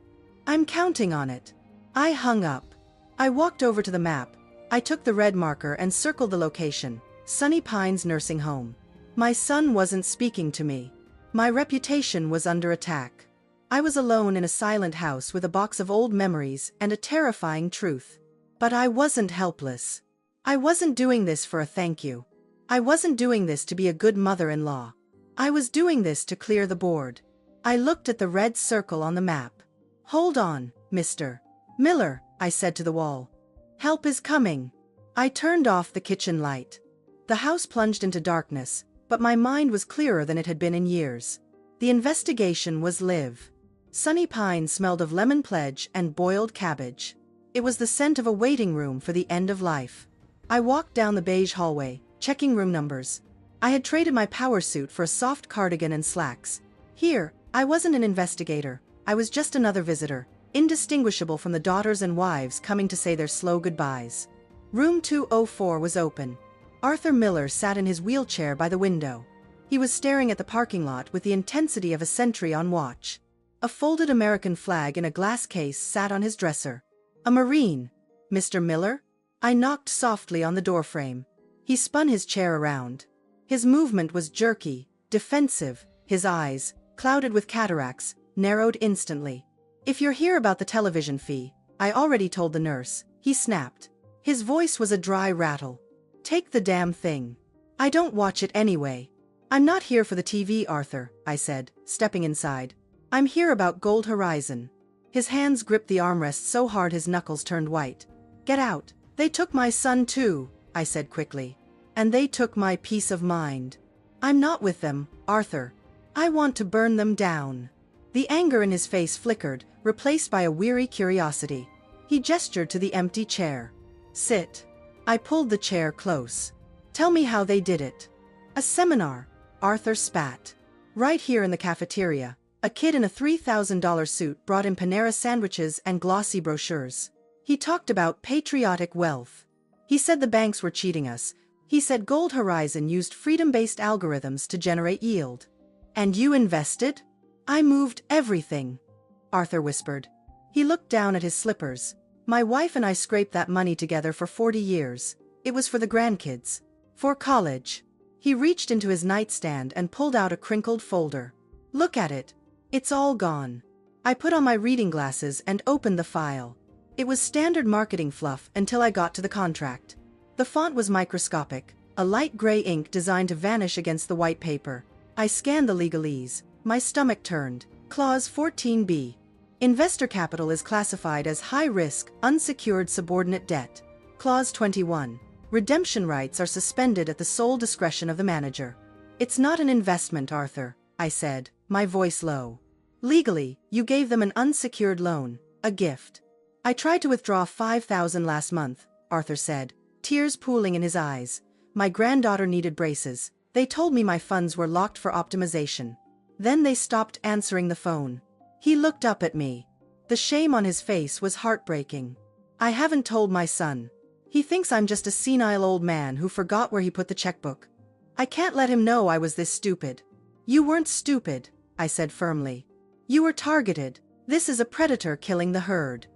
I'm counting on it. I hung up. I walked over to the map. I took the red marker and circled the location, Sunny Pines Nursing Home. My son wasn't speaking to me. My reputation was under attack. I was alone in a silent house with a box of old memories and a terrifying truth. But I wasn't helpless. I wasn't doing this for a thank you. I wasn't doing this to be a good mother-in-law. I was doing this to clear the board. I looked at the red circle on the map. Hold on, Mr. Miller, I said to the wall. Help is coming. I turned off the kitchen light. The house plunged into darkness, but my mind was clearer than it had been in years. The investigation was live. Sunny Pines smelled of lemon pledge and boiled cabbage. It was the scent of a waiting room for the end of life. I walked down the beige hallway, checking room numbers. I had traded my power suit for a soft cardigan and slacks. Here, I wasn't an investigator. I was just another visitor, indistinguishable from the daughters and wives coming to say their slow goodbyes. Room 204 was open. Arthur Miller sat in his wheelchair by the window. He was staring at the parking lot with the intensity of a sentry on watch. A folded American flag in a glass case sat on his dresser. A Marine. Mr. Miller? I knocked softly on the doorframe. He spun his chair around. His movement was jerky, defensive, his eyes, clouded with cataracts, narrowed instantly. If you're here about the television fee, I already told the nurse, he snapped. His voice was a dry rattle. Take the damn thing. I don't watch it anyway. I'm not here for the TV, Arthur, I said, stepping inside. I'm here about Gold Horizon. His hands gripped the armrest so hard his knuckles turned white. Get out. They took my son too, I said quickly. And they took my peace of mind. I'm not with them, Arthur. I want to burn them down. The anger in his face flickered, replaced by a weary curiosity. He gestured to the empty chair. Sit. I pulled the chair close. Tell me how they did it. A seminar, Arthur spat. Right here in the cafeteria, a kid in a $3,000 suit brought in Panera sandwiches and glossy brochures. He talked about patriotic wealth. He said the banks were cheating us. He said Gold Horizon used freedom-based algorithms to generate yield. And you invested? I moved everything, Arthur whispered. He looked down at his slippers. My wife and I scraped that money together for 40 years. It was for the grandkids. For college. He reached into his nightstand and pulled out a crinkled folder. Look at it. It's all gone. I put on my reading glasses and opened the file. It was standard marketing fluff until I got to the contract. The font was microscopic, a light gray ink designed to vanish against the white paper. I scanned the legalese. My stomach turned. Clause 14b. Investor capital is classified as high-risk, unsecured subordinate debt. Clause 21. Redemption rights are suspended at the sole discretion of the manager. It's not an investment, Arthur, I said, my voice low. Legally, you gave them an unsecured loan, a gift. I tried to withdraw $5,000 last month, Arthur said, tears pooling in his eyes. My granddaughter needed braces. They told me my funds were locked for optimization. Then they stopped answering the phone. He looked up at me. The shame on his face was heartbreaking. I haven't told my son. He thinks I'm just a senile old man who forgot where he put the checkbook. I can't let him know I was this stupid. You weren't stupid, I said firmly. You were targeted. This is a predator killing the herd.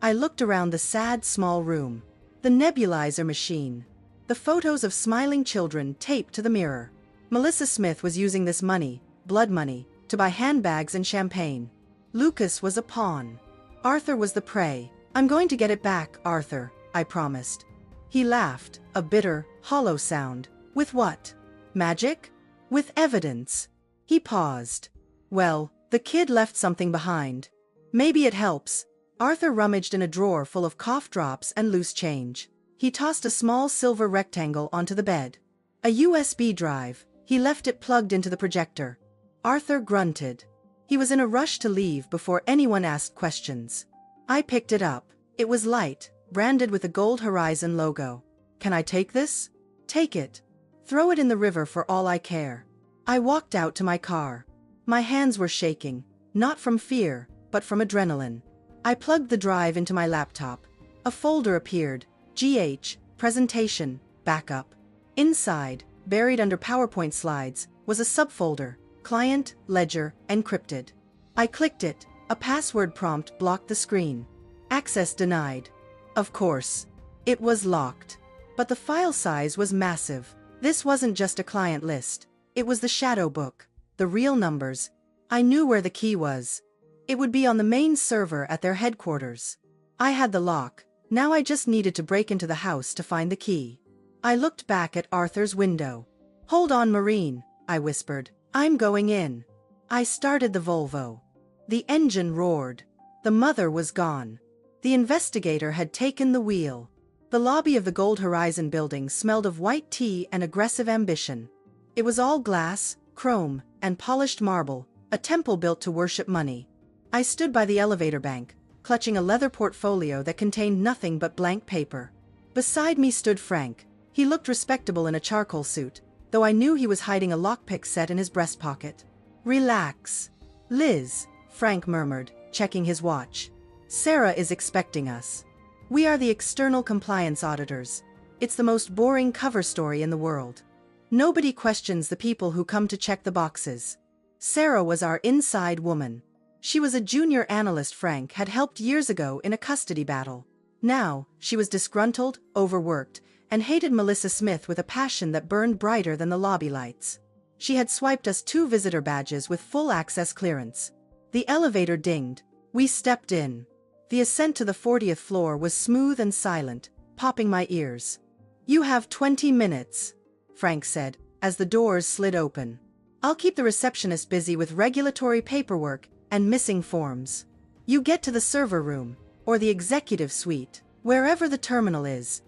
I looked around the sad, small room. The nebulizer machine. The photos of smiling children taped to the mirror. Melissa Smith was using this money, blood money, to buy handbags and champagne. Lucas was a pawn. Arthur was the prey. I'm going to get it back, Arthur, I promised. He laughed, a bitter, hollow sound. With what? Magic? With evidence. He paused. Well, the kid left something behind. Maybe it helps. Arthur rummaged in a drawer full of cough drops and loose change. He tossed a small silver rectangle onto the bed. A USB drive. He left it plugged into the projector. Arthur grunted. He was in a rush to leave before anyone asked questions. I picked it up. It was light, branded with a Gold Horizon logo. Can I take this? Take it. Throw it in the river for all I care. I walked out to my car. My hands were shaking, not from fear, but from adrenaline. I plugged the drive into my laptop. A folder appeared. GH, presentation, backup. Inside, buried under PowerPoint slides, was a subfolder, client, ledger, encrypted. I clicked it. A password prompt blocked the screen. Access denied. Of course. It was locked. But the file size was massive. This wasn't just a client list. It was the shadow book. The real numbers. I knew where the key was. It would be on the main server at their headquarters. I had the lock. Now I just needed to break into the house to find the key. I looked back at Arthur's window. Hold on, Marine, I whispered. I'm going in. I started the Volvo. The engine roared. The mother was gone. The investigator had taken the wheel. The lobby of the Gold Horizon building smelled of white tea and aggressive ambition. It was all glass, chrome, and polished marble, a temple built to worship money. I stood by the elevator bank, clutching a leather portfolio that contained nothing but blank paper. Beside me stood Frank. He looked respectable in a charcoal suit, though I knew he was hiding a lockpick set in his breast pocket. Relax. Liz, Frank murmured, checking his watch. Sarah is expecting us. We are the external compliance auditors. It's the most boring cover story in the world. Nobody questions the people who come to check the boxes. Sarah was our inside woman. She was a junior analyst Frank had helped years ago in a custody battle. Now, she was disgruntled, overworked, and hated Melissa Smith with a passion that burned brighter than the lobby lights. She had swiped us 2 visitor badges with full access clearance. The elevator dinged. We stepped in. The ascent to the 40th floor was smooth and silent, popping my ears. You have 20 minutes, Frank said, as the doors slid open. I'll keep the receptionist busy with regulatory paperwork and missing forms. You get to the server room, or the executive suite, wherever the terminal is.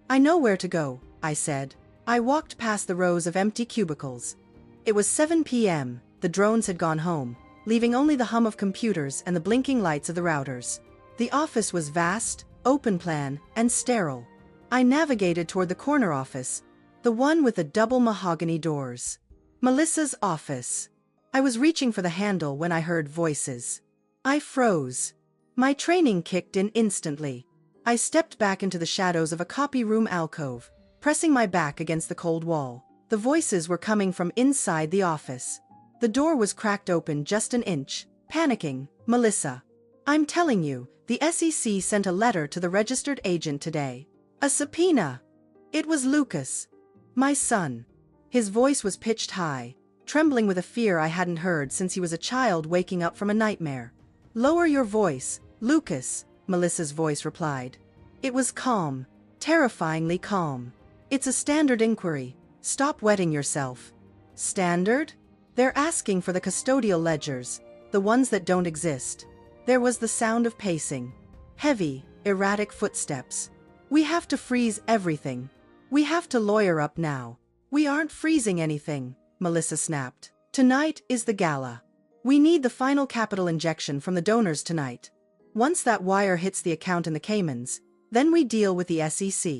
I know where to go, I said. I walked past the rows of empty cubicles. It was 7 p.m., the drones had gone home, leaving only the hum of computers and the blinking lights of the routers. The office was vast, open-plan, and sterile. I navigated toward the corner office, the one with the double mahogany doors. Melissa's office. I was reaching for the handle when I heard voices. I froze. My training kicked in instantly. I stepped back into the shadows of a copy room alcove, pressing my back against the cold wall. The voices were coming from inside the office. The door was cracked open just an inch. Panicking, Melissa. I'm telling you, the SEC sent a letter to the registered agent today. A subpoena. It was Lucas. My son. His voice was pitched high, trembling with a fear I hadn't heard since he was a child waking up from a nightmare. Lower your voice, Lucas, Melissa's voice replied. It was calm, terrifyingly calm. It's a standard inquiry. Stop wetting yourself. Standard? They're asking for the custodial ledgers, the ones that don't exist. There was the sound of pacing. Heavy, erratic footsteps. We have to freeze everything. We have to lawyer up now. We aren't freezing anything, Melissa snapped. Tonight is the gala. We need the final capital injection from the donors tonight. Once that wire hits the account in the Caymans, then we deal with the SEC.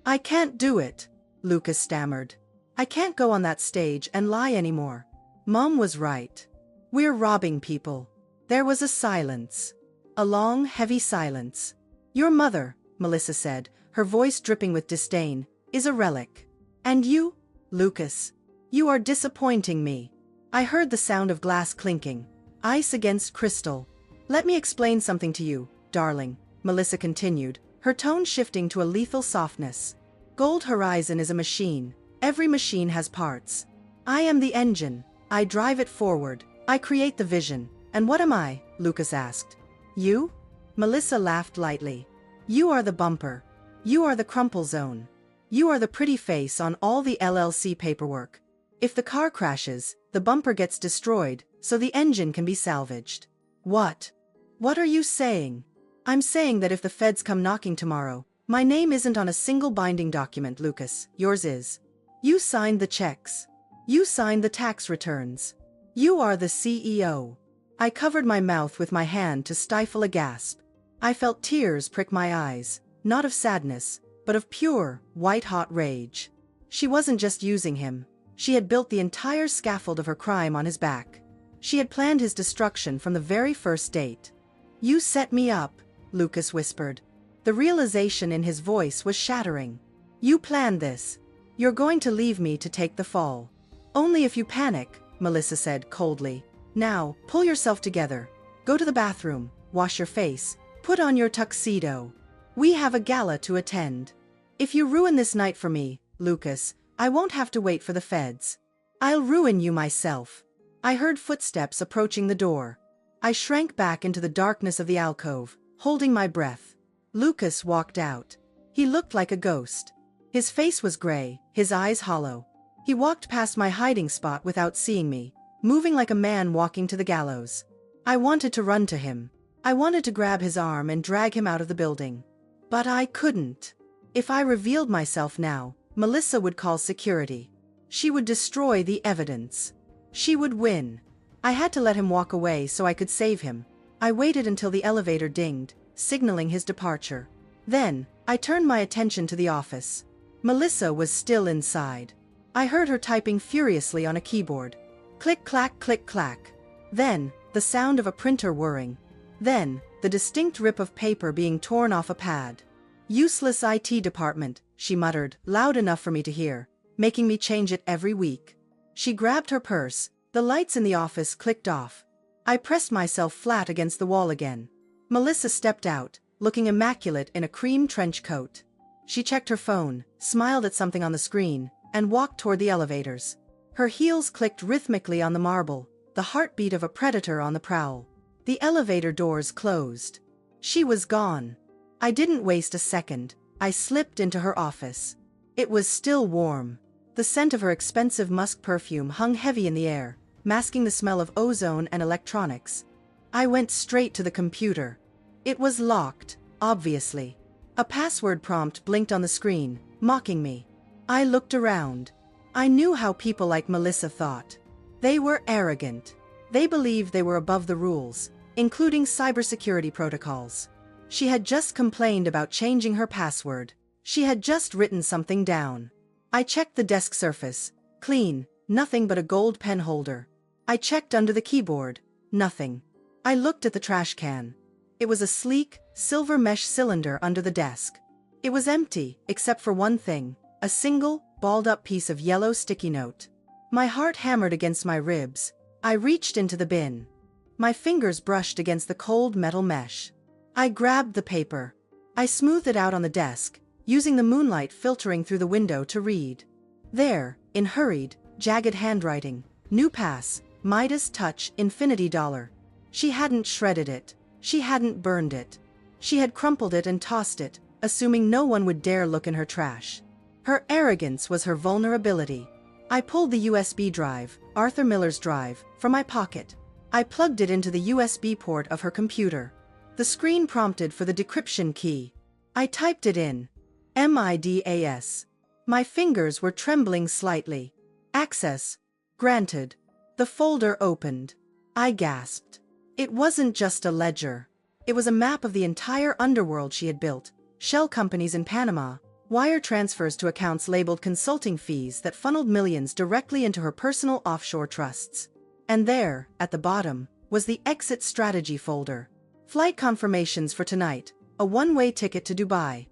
I can't do it, Lucas stammered. I can't go on that stage and lie anymore. Mom was right. We're robbing people. There was a silence. A long, heavy silence. Your mother, Melissa said, her voice dripping with disdain, is a relic. And you, Lucas, you are disappointing me. I heard the sound of glass clinking, ice against crystal. Let me explain something to you, darling, Melissa continued, her tone shifting to a lethal softness. Gold Horizon is a machine. Every machine has parts. I am the engine. I drive it forward. I create the vision. And what am I? Lucas asked. You? Melissa laughed lightly. You are the bumper. You are the crumple zone. You are the pretty face on all the LLC paperwork. If the car crashes, the bumper gets destroyed, so the engine can be salvaged. What? What are you saying? I'm saying that if the feds come knocking tomorrow, my name isn't on a single binding document, Lucas. Yours is. You signed the checks. You signed the tax returns. You are the CEO. I covered my mouth with my hand to stifle a gasp. I felt tears prick my eyes, not of sadness, but of pure, white-hot rage. She wasn't just using him. She had built the entire scaffold of her crime on his back. She had planned his destruction from the very first date. You set me up, Lucas whispered. The realization in his voice was shattering. You planned this. You're going to leave me to take the fall. Only if you panic, Melissa said coldly. Now, pull yourself together. Go to the bathroom, wash your face, put on your tuxedo. We have a gala to attend. If you ruin this night for me, Lucas, I won't have to wait for the feds. I'll ruin you myself. I heard footsteps approaching the door. I shrank back into the darkness of the alcove, holding my breath. Lucas walked out. He looked like a ghost. His face was gray, his eyes hollow. He walked past my hiding spot without seeing me, moving like a man walking to the gallows. I wanted to run to him. I wanted to grab his arm and drag him out of the building. But I couldn't. If I revealed myself now, Melissa would call security. She would destroy the evidence. She would win. I had to let him walk away so I could save him. I waited until the elevator dinged, signaling his departure. Then, I turned my attention to the office. Melissa was still inside. I heard her typing furiously on a keyboard. Click-clack, click-clack. Then, the sound of a printer whirring. Then, the distinct rip of paper being torn off a pad. Useless IT department, she muttered, loud enough for me to hear, making me change it every week. She grabbed her purse. The lights in the office clicked off. I pressed myself flat against the wall again. Melissa stepped out, looking immaculate in a cream trench coat. She checked her phone, smiled at something on the screen, and walked toward the elevators. Her heels clicked rhythmically on the marble, the heartbeat of a predator on the prowl. The elevator doors closed. She was gone. I didn't waste a second. I slipped into her office. It was still warm. The scent of her expensive musk perfume hung heavy in the air, masking the smell of ozone and electronics. I went straight to the computer. It was locked, obviously. A password prompt blinked on the screen, mocking me. I looked around. I knew how people like Melissa thought. They were arrogant. They believed they were above the rules, including cybersecurity protocols. She had just complained about changing her password. She had just written something down. I checked the desk surface. Clean, nothing but a gold pen holder. I checked under the keyboard. Nothing. I looked at the trash can. It was a sleek, silver mesh cylinder under the desk. It was empty, except for one thing, a single, balled-up piece of yellow sticky note. My heart hammered against my ribs. I reached into the bin. My fingers brushed against the cold metal mesh. I grabbed the paper. I smoothed it out on the desk, using the moonlight filtering through the window to read. There, in hurried, jagged handwriting, new pass, Midas touch, infinity dollar. She hadn't shredded it. She hadn't burned it. She had crumpled it and tossed it, assuming no one would dare look in her trash. Her arrogance was her vulnerability. I pulled the USB drive, Arthur Miller's drive, from my pocket. I plugged it into the USB port of her computer. The screen prompted for the decryption key. I typed it in. MIDAS. My fingers were trembling slightly. Access granted. The folder opened. I gasped. It wasn't just a ledger. It was a map of the entire underworld she had built, shell companies in Panama, wire transfers to accounts labeled consulting fees that funneled millions directly into her personal offshore trusts. And there, at the bottom, was the exit strategy folder. Flight confirmations for tonight, a one-way ticket to Dubai.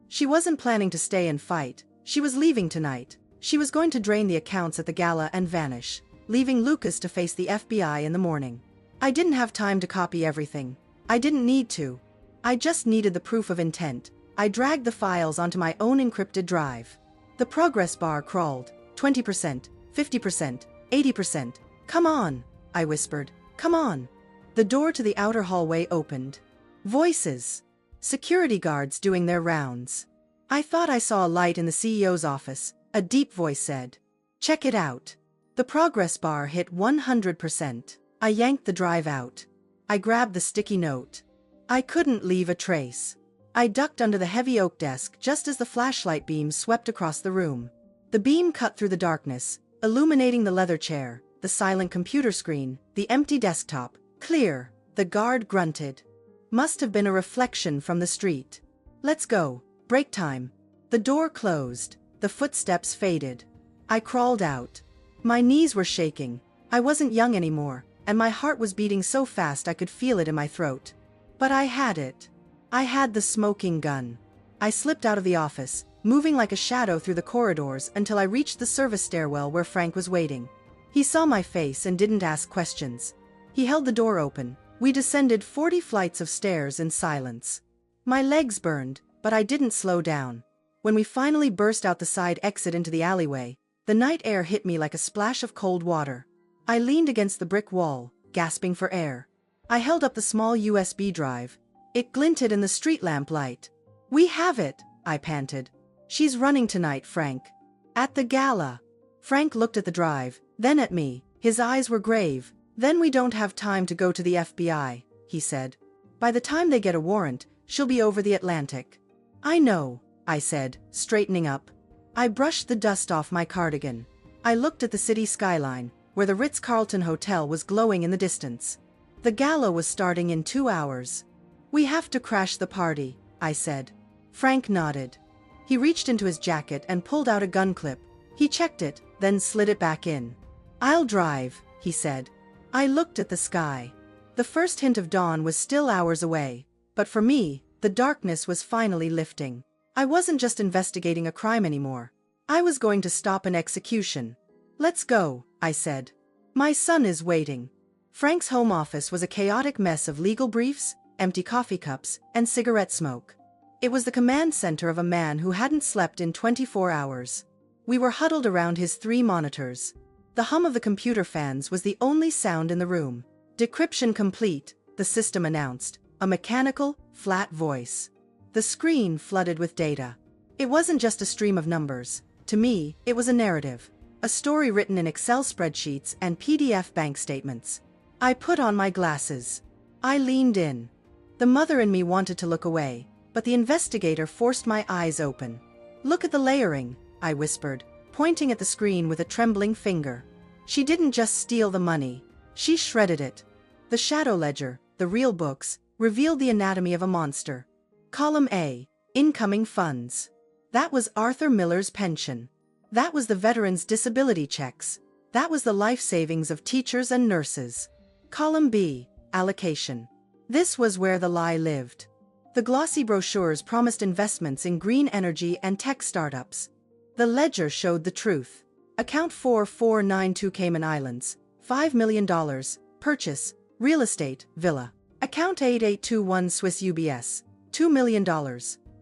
She wasn't planning to stay and fight. She was leaving tonight. She was going to drain the accounts at the gala and vanish, leaving Lucas to face the FBI in the morning. I didn't have time to copy everything. I didn't need to. I just needed the proof of intent. I dragged the files onto my own encrypted drive. The progress bar crawled. 20%, 50%, 80%. Come on, I whispered. Come on. The door to the outer hallway opened. Voices. Security guards doing their rounds. I thought I saw a light in the CEO's office. A deep voice said, "Check it out." The progress bar hit 100%. I yanked the drive out. I grabbed the sticky note. I couldn't leave a trace. I ducked under the heavy oak desk just as the flashlight beam swept across the room. The beam cut through the darkness, illuminating the leather chair, the silent computer screen, the empty desktop. Clear, the guard grunted. Must have been a reflection from the street. Let's go, break time. The door closed, the footsteps faded. I crawled out. My knees were shaking. I wasn't young anymore, and my heart was beating so fast I could feel it in my throat. But I had it. I had the smoking gun. I slipped out of the office, moving like a shadow through the corridors until I reached the service stairwell where Frank was waiting. He saw my face and didn't ask questions. He held the door open. We descended 40 flights of stairs in silence. My legs burned, but I didn't slow down. When we finally burst out the side exit into the alleyway, the night air hit me like a splash of cold water. I leaned against the brick wall, gasping for air. I held up the small USB drive. It glinted in the street lamp light. "We have it," I panted. "She's running tonight, Frank." "At the gala." Frank looked at the drive, then at me. His eyes were grave. "Then we don't have time to go to the FBI," he said. "By the time they get a warrant, she'll be over the Atlantic." "I know," I said, straightening up. I brushed the dust off my cardigan. I looked at the city skyline, where the Ritz-Carlton Hotel was glowing in the distance. The gala was starting in 2 hours. "We have to crash the party," I said. Frank nodded. He reached into his jacket and pulled out a gun clip. He checked it, then slid it back in. "I'll drive," he said. I looked at the sky. The first hint of dawn was still hours away, but for me, the darkness was finally lifting. I wasn't just investigating a crime anymore. I was going to stop an execution. "Let's go," I said. "My son is waiting." Frank's home office was a chaotic mess of legal briefs, empty coffee cups, and cigarette smoke. It was the command center of a man who hadn't slept in 24 hours. We were huddled around his 3 monitors. The hum of the computer fans was the only sound in the room. "Decryption complete," the system announced, a mechanical, flat voice. The screen flooded with data. It wasn't just a stream of numbers. To me, it was a narrative. A story written in Excel spreadsheets and PDF bank statements. I put on my glasses. I leaned in. The mother in me wanted to look away, but the investigator forced my eyes open. "Look at the layering," I whispered, pointing at the screen with a trembling finger. She didn't just steal the money. She shredded it. The shadow ledger, the real books, revealed the anatomy of a monster. Column A, incoming funds. That was Arthur Miller's pension. That was the veterans' disability checks. That was the life savings of teachers and nurses. Column B, allocation. This was where the lie lived. The glossy brochures promised investments in green energy and tech startups. The ledger showed the truth. Account 4492 Cayman Islands, $5 million, purchase, real estate, villa. Account 8821 Swiss UBS, $2 million.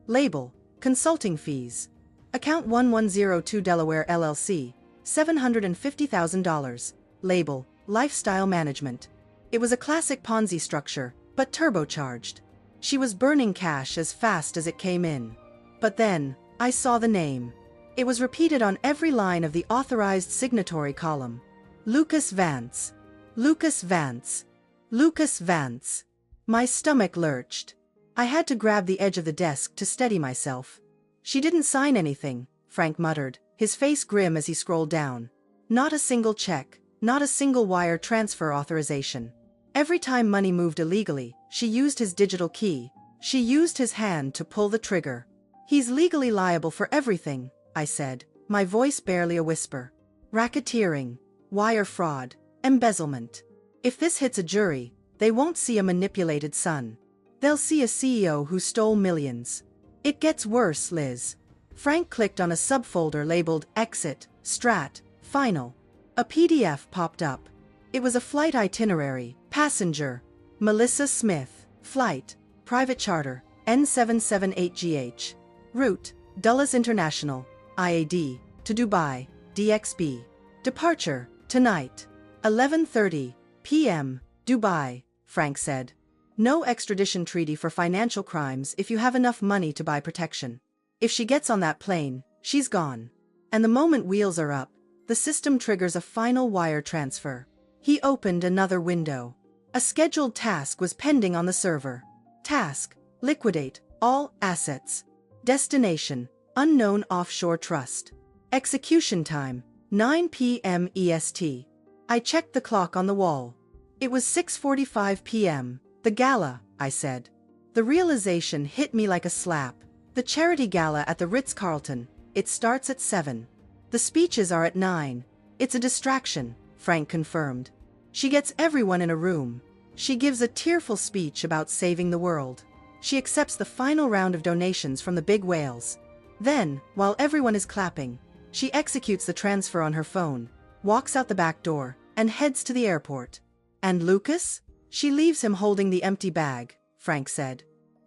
Label, consulting fees. Account 1102 Delaware LLC, $750,000. Label, lifestyle management. It was a classic Ponzi structure, but turbocharged. She was burning cash as fast as it came in. But then, I saw the name. It was repeated on every line of the authorized signatory column. Lucas Vance. Lucas Vance. Lucas Vance. My stomach lurched. I had to grab the edge of the desk to steady myself. She didn't sign anything, Frank muttered, his face grim as he scrolled down. Not a single check, not a single wire transfer authorization. Every time money moved illegally, she used his digital key. She used his hand to pull the trigger. He's legally liable for everything, I said, my voice barely a whisper. Racketeering, wire fraud, embezzlement. If this hits a jury, they won't see a manipulated son. They'll see a CEO who stole millions. It gets worse, Liz. Frank clicked on a subfolder labeled Exit, Strat, Final. A PDF popped up. It was a flight itinerary, passenger, Melissa Smith, flight, private charter, N778GH. Route, Dulles International, IAD, to Dubai, DXB. Departure, tonight, 11:30 p.m., Dubai, Frank said. No extradition treaty for financial crimes if you have enough money to buy protection. If she gets on that plane, she's gone. And the moment wheels are up, the system triggers a final wire transfer. He opened another window. A scheduled task was pending on the server. Task, liquidate all assets. Destination, unknown offshore trust. Execution time, 9 p.m. EST. I checked the clock on the wall. It was 6:45 p.m. The gala, I said. The realization hit me like a slap. The charity gala at the Ritz-Carlton. It starts at 7. The speeches are at 9. It's a distraction, Frank confirmed. She gets everyone in a room. She gives a tearful speech about saving the world. She accepts the final round of donations from the big whales. Then, while everyone is clapping, she executes the transfer on her phone, walks out the back door, and heads to the airport. And Lucas? She leaves him holding the empty bag, Frank said.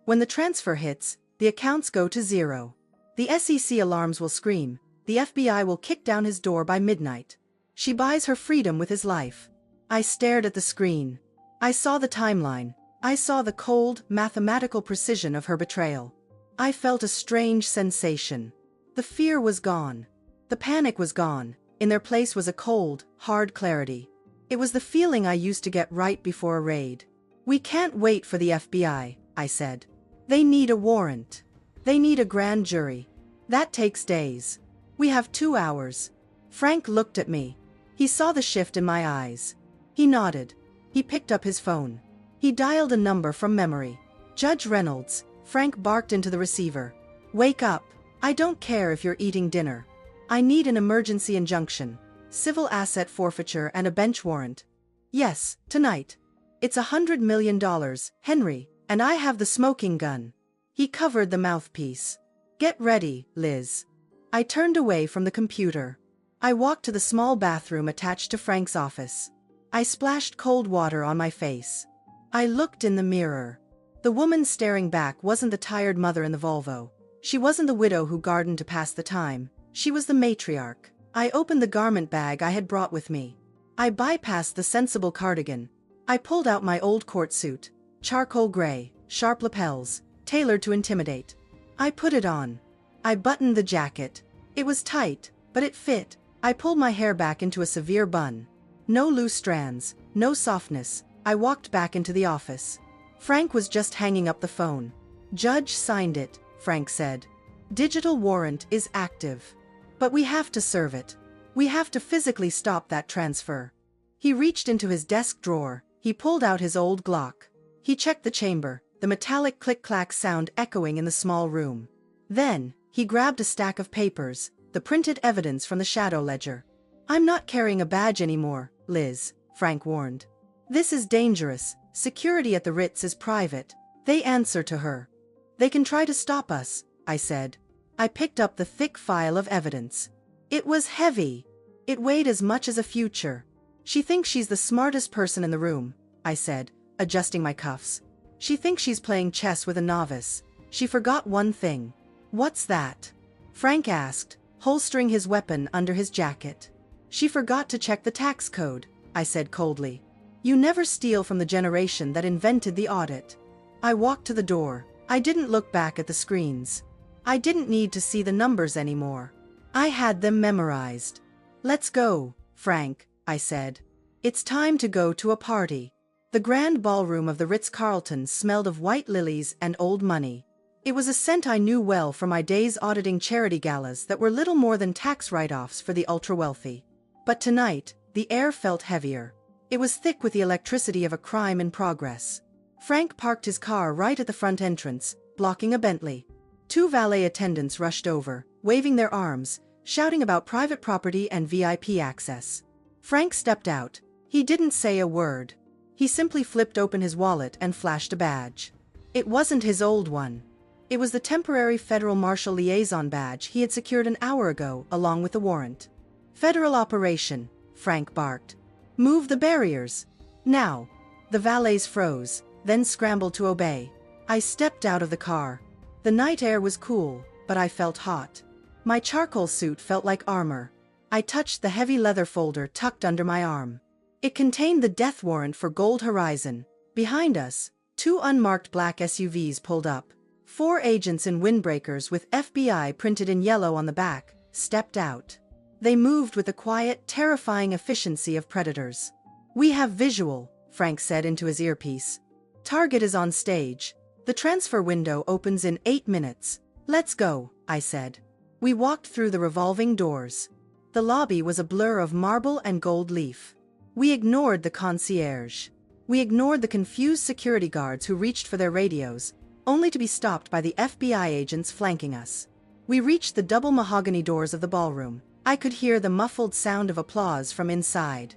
When the transfer hits, the accounts go to zero. The SEC alarms will scream. The FBI will kick down his door by midnight. She buys her freedom with his life. I stared at the screen. I saw the timeline. I saw the cold, mathematical precision of her betrayal. I felt a strange sensation. The fear was gone. The panic was gone. In their place was a cold, hard clarity. It was the feeling I used to get right before a raid. We can't wait for the FBI, I said. They need a warrant. They need a grand jury. That takes days. We have 2 hours. Frank looked at me. He saw the shift in my eyes. He nodded. He picked up his phone. He dialed a number from memory. Judge Reynolds, Frank barked into the receiver. Wake up. I don't care if you're eating dinner. I need an emergency injunction. Civil asset forfeiture and a bench warrant. Yes, tonight. It's $100 million, Henry, and I have the smoking gun. He covered the mouthpiece. Get ready, Liz. I turned away from the computer. I walked to the small bathroom attached to Frank's office. I splashed cold water on my face. I looked in the mirror. The woman staring back wasn't the tired mother in the Volvo. She wasn't the widow who gardened to pass the time. She was the matriarch. I opened the garment bag I had brought with me. I bypassed the sensible cardigan. I pulled out my old court suit. Charcoal gray, sharp lapels, tailored to intimidate. I put it on. I buttoned the jacket. It was tight, but it fit. I pulled my hair back into a severe bun. No loose strands, no softness. I walked back into the office. Frank was just hanging up the phone. Judge signed it, Frank said. Digital warrant is active. But we have to serve it. We have to physically stop that transfer. He reached into his desk drawer. He pulled out his old Glock. He checked the chamber, the metallic click-clack sound echoing in the small room. Then, he grabbed a stack of papers, the printed evidence from the shadow ledger. I'm not carrying a badge anymore, Liz, Frank warned. This is dangerous. Security at the Ritz is private. They answer to her. They can try to stop us, I said. I picked up the thick file of evidence. It was heavy. It weighed as much as a future. She thinks she's the smartest person in the room, I said, adjusting my cuffs. She thinks she's playing chess with a novice. She forgot one thing. What's that? Frank asked, holstering his weapon under his jacket. She forgot to check the tax code, I said coldly. You never steal from the generation that invented the audit. I walked to the door. I didn't look back at the screens. I didn't need to see the numbers anymore. I had them memorized. Let's go, Frank, I said. It's time to go to a party. The grand ballroom of the Ritz-Carlton smelled of white lilies and old money. It was a scent I knew well from my days auditing charity galas that were little more than tax write-offs for the ultra-wealthy. But tonight, the air felt heavier. It was thick with the electricity of a crime in progress. Frank parked his car right at the front entrance, blocking a Bentley. 2 valet attendants rushed over, waving their arms, shouting about private property and VIP access. Frank stepped out. He didn't say a word. He simply flipped open his wallet and flashed a badge. It wasn't his old one. It was the temporary Federal Marshal Liaison badge he had secured an hour ago, along with the warrant. Federal operation, Frank barked. Move the barriers. Now. The valets froze, then scrambled to obey. I stepped out of the car. The night air was cool, but I felt hot. My charcoal suit felt like armor. I touched the heavy leather folder tucked under my arm. It contained the death warrant for Gold Horizon. Behind us, 2 unmarked black SUVs pulled up. 4 agents in windbreakers with FBI printed in yellow on the back stepped out. They moved with the quiet, terrifying efficiency of predators. We have visual, Frank said into his earpiece. Target is on stage. The transfer window opens in 8 minutes. Let's go, I said. We walked through the revolving doors. The lobby was a blur of marble and gold leaf. We ignored the concierge. We ignored the confused security guards who reached for their radios, only to be stopped by the FBI agents flanking us. We reached the double mahogany doors of the ballroom. I could hear the muffled sound of applause from inside.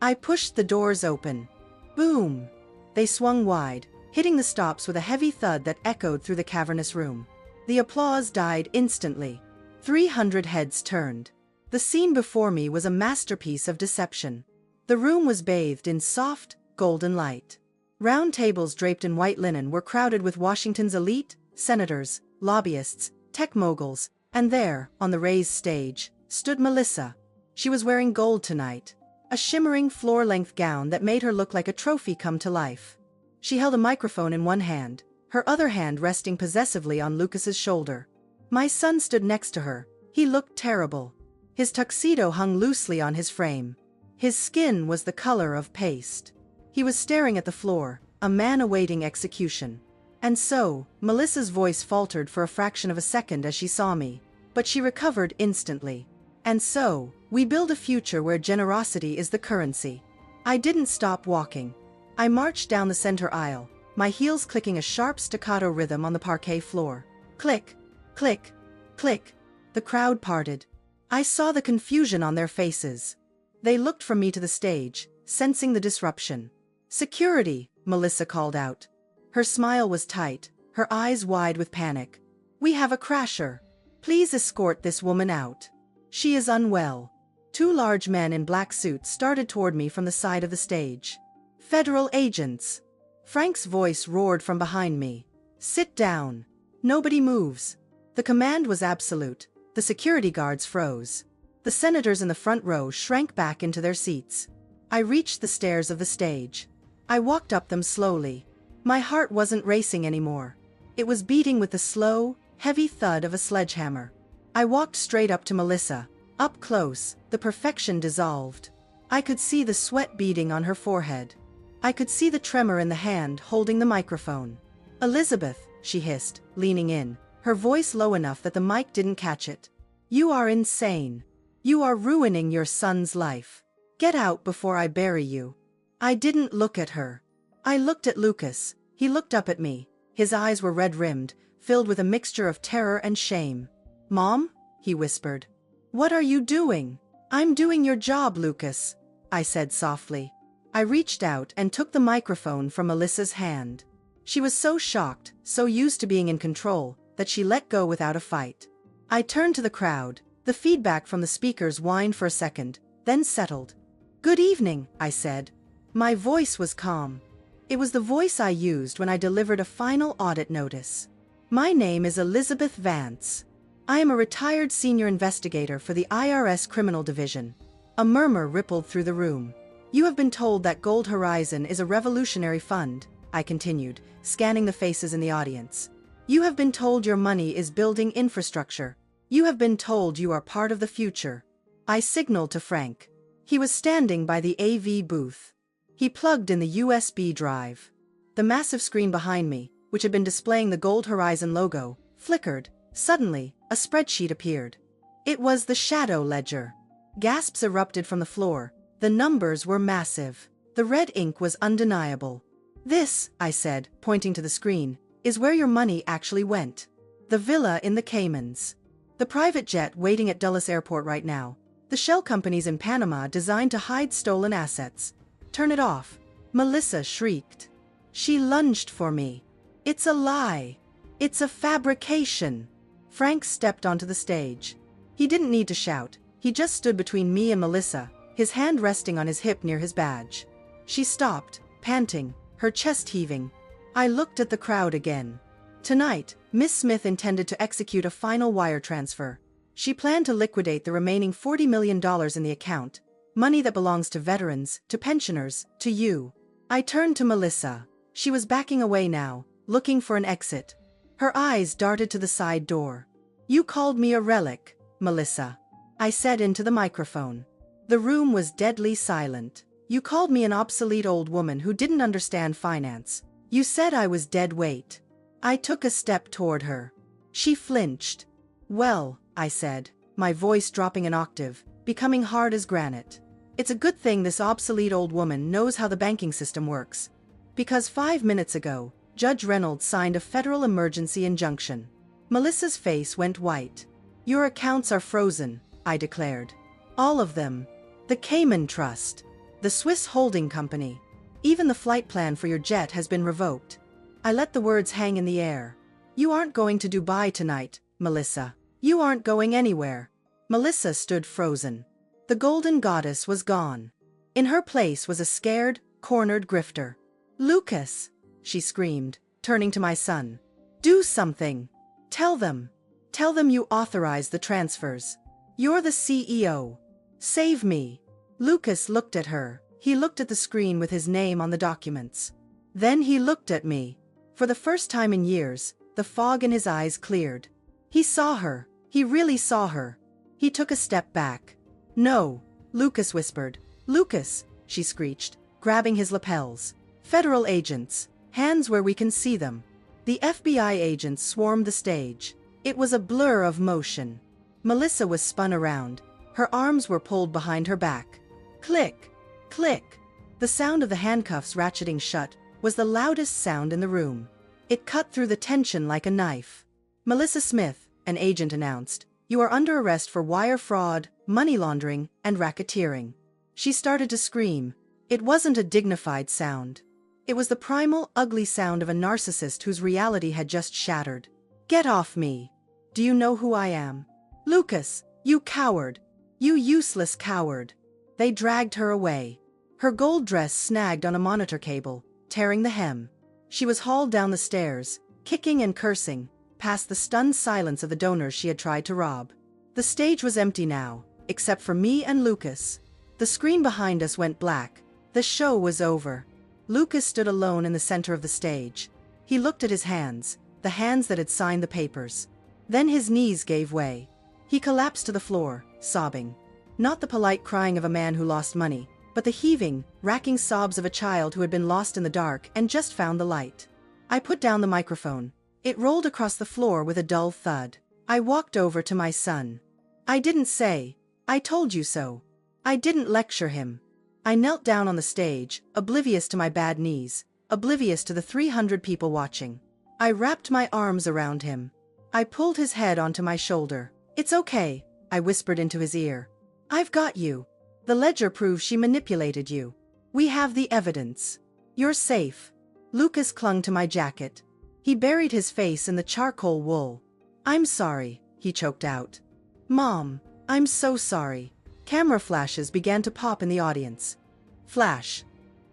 I pushed the doors open. Boom! They swung wide, hitting the stops with a heavy thud that echoed through the cavernous room. The applause died instantly. 300 heads turned. The scene before me was a masterpiece of deception. The room was bathed in soft, golden light. Round tables draped in white linen were crowded with Washington's elite, senators, lobbyists, tech moguls, and there, on the raised stage, stood Melissa. She was wearing gold tonight, a shimmering floor-length gown that made her look like a trophy come to life. She held a microphone in one hand, her other hand resting possessively on Lucas's shoulder. My son stood next to her. He looked terrible. His tuxedo hung loosely on his frame. His skin was the color of paste. He was staring at the floor, a man awaiting execution. And so, Melissa's voice faltered for a fraction of a second as she saw me, but she recovered instantly. And so, we build a future where generosity is the currency. I didn't stop walking. I marched down the center aisle, my heels clicking a sharp staccato rhythm on the parquet floor. Click, click, click. The crowd parted. I saw the confusion on their faces. They looked from me to the stage, sensing the disruption. Security, Melissa called out. Her smile was tight, her eyes wide with panic. We have a crasher. Please escort this woman out. She is unwell. 2 large men in black suits started toward me from the side of the stage. Federal agents. Frank's voice roared from behind me. Sit down. Nobody moves. The command was absolute. The security guards froze. The senators in the front row shrank back into their seats. I reached the stairs of the stage. I walked up them slowly. My heart wasn't racing anymore. It was beating with the slow, heavy thud of a sledgehammer. I walked straight up to Melissa. Up close, the perfection dissolved. I could see the sweat beading on her forehead. I could see the tremor in the hand holding the microphone. Elizabeth, she hissed, leaning in, her voice low enough that the mic didn't catch it. You are insane. You are ruining your son's life. Get out before I bury you. I didn't look at her. I looked at Lucas. He looked up at me. His eyes were red-rimmed, filled with a mixture of terror and shame. Mom? He whispered. What are you doing? I'm doing your job, Lucas, I said softly. I reached out and took the microphone from Melissa's hand. She was so shocked, so used to being in control, that she let go without a fight. I turned to the crowd. The feedback from the speakers whined for a second, then settled. "Good evening," I said. My voice was calm. It was the voice I used when I delivered a final audit notice. "My name is Elizabeth Vance. I am a retired senior investigator for the IRS Criminal Division." A murmur rippled through the room. "You have been told that Gold Horizon is a revolutionary fund," I continued, scanning the faces in the audience. "You have been told your money is building infrastructure. You have been told you are part of the future." I signaled to Frank. He was standing by the AV booth. He plugged in the USB drive. The massive screen behind me, which had been displaying the Gold Horizon logo, flickered. Suddenly, a spreadsheet appeared. It was the shadow ledger. Gasps erupted from the floor. The numbers were massive. The red ink was undeniable. "This," I said, pointing to the screen, "is where your money actually went. The villa in the Caymans. The private jet waiting at Dulles Airport right now. The shell companies in Panama designed to hide stolen assets." "Turn it off," Melissa shrieked. She lunged for me. "It's a lie. It's a fabrication." Frank stepped onto the stage. He didn't need to shout. He just stood between me and Melissa, his hand resting on his hip near his badge. She stopped, panting, her chest heaving. I looked at the crowd again. Tonight, Miss Smith intended to execute a final wire transfer. She planned to liquidate the remaining $40 million in the account, money that belongs to veterans, to pensioners, to you. I turned to Melissa. She was backing away now, looking for an exit. Her eyes darted to the side door. "You called me a relic, Melissa," I said into the microphone. The room was deadly silent. "You called me an obsolete old woman who didn't understand finance. You said I was dead weight." I took a step toward her. She flinched. "Well," I said, my voice dropping an octave, becoming hard as granite, "it's a good thing this obsolete old woman knows how the banking system works. Because 5 minutes ago, Judge Reynolds signed a federal emergency injunction." Melissa's face went white. "Your accounts are frozen," I declared. "All of them. The Cayman Trust. The Swiss holding company. Even the flight plan for your jet has been revoked." I let the words hang in the air. "You aren't going to Dubai tonight, Melissa. You aren't going anywhere." Melissa stood frozen. The golden goddess was gone. In her place was a scared, cornered grifter. "Lucas," she screamed, turning to my son. "Do something. Tell them. Tell them you authorized the transfers. You're the CEO. Save me." Lucas looked at her. He looked at the screen with his name on the documents. Then he looked at me. For the first time in years, the fog in his eyes cleared. He saw her. He really saw her. He took a step back. "No," Lucas whispered. "Lucas," she screeched, grabbing his lapels. "Federal agents. Hands where we can see them." The FBI agents swarmed the stage. It was a blur of motion. Melissa was spun around. Her arms were pulled behind her back. Click! Click! The sound of the handcuffs ratcheting shut was the loudest sound in the room. It cut through the tension like a knife. "Melissa Smith," an agent announced, "you are under arrest for wire fraud, money laundering, and racketeering." She started to scream. It wasn't a dignified sound. It was the primal, ugly sound of a narcissist whose reality had just shattered. "Get off me! Do you know who I am? Lucas, you coward! You useless coward!" They dragged her away. Her gold dress snagged on a monitor cable, tearing the hem. She was hauled down the stairs, kicking and cursing, past the stunned silence of the donors she had tried to rob. The stage was empty now, except for me and Lucas. The screen behind us went black. The show was over. Lucas stood alone in the center of the stage. He looked at his hands, the hands that had signed the papers. Then his knees gave way. He collapsed to the floor, sobbing. Not the polite crying of a man who lost money, but the heaving, racking sobs of a child who had been lost in the dark and just found the light. I put down the microphone. It rolled across the floor with a dull thud. I walked over to my son. I didn't say, "I told you so." I didn't lecture him. I knelt down on the stage, oblivious to my bad knees, oblivious to the 300 people watching. I wrapped my arms around him. I pulled his head onto my shoulder. "It's okay," I whispered into his ear. "I've got you. The ledger proves she manipulated you. We have the evidence. You're safe. Lucas clung to my jacket. He buried his face in the charcoal wool. I'm sorry, he choked out. Mom, I'm so sorry. Camera flashes began to pop in the audience. Flash.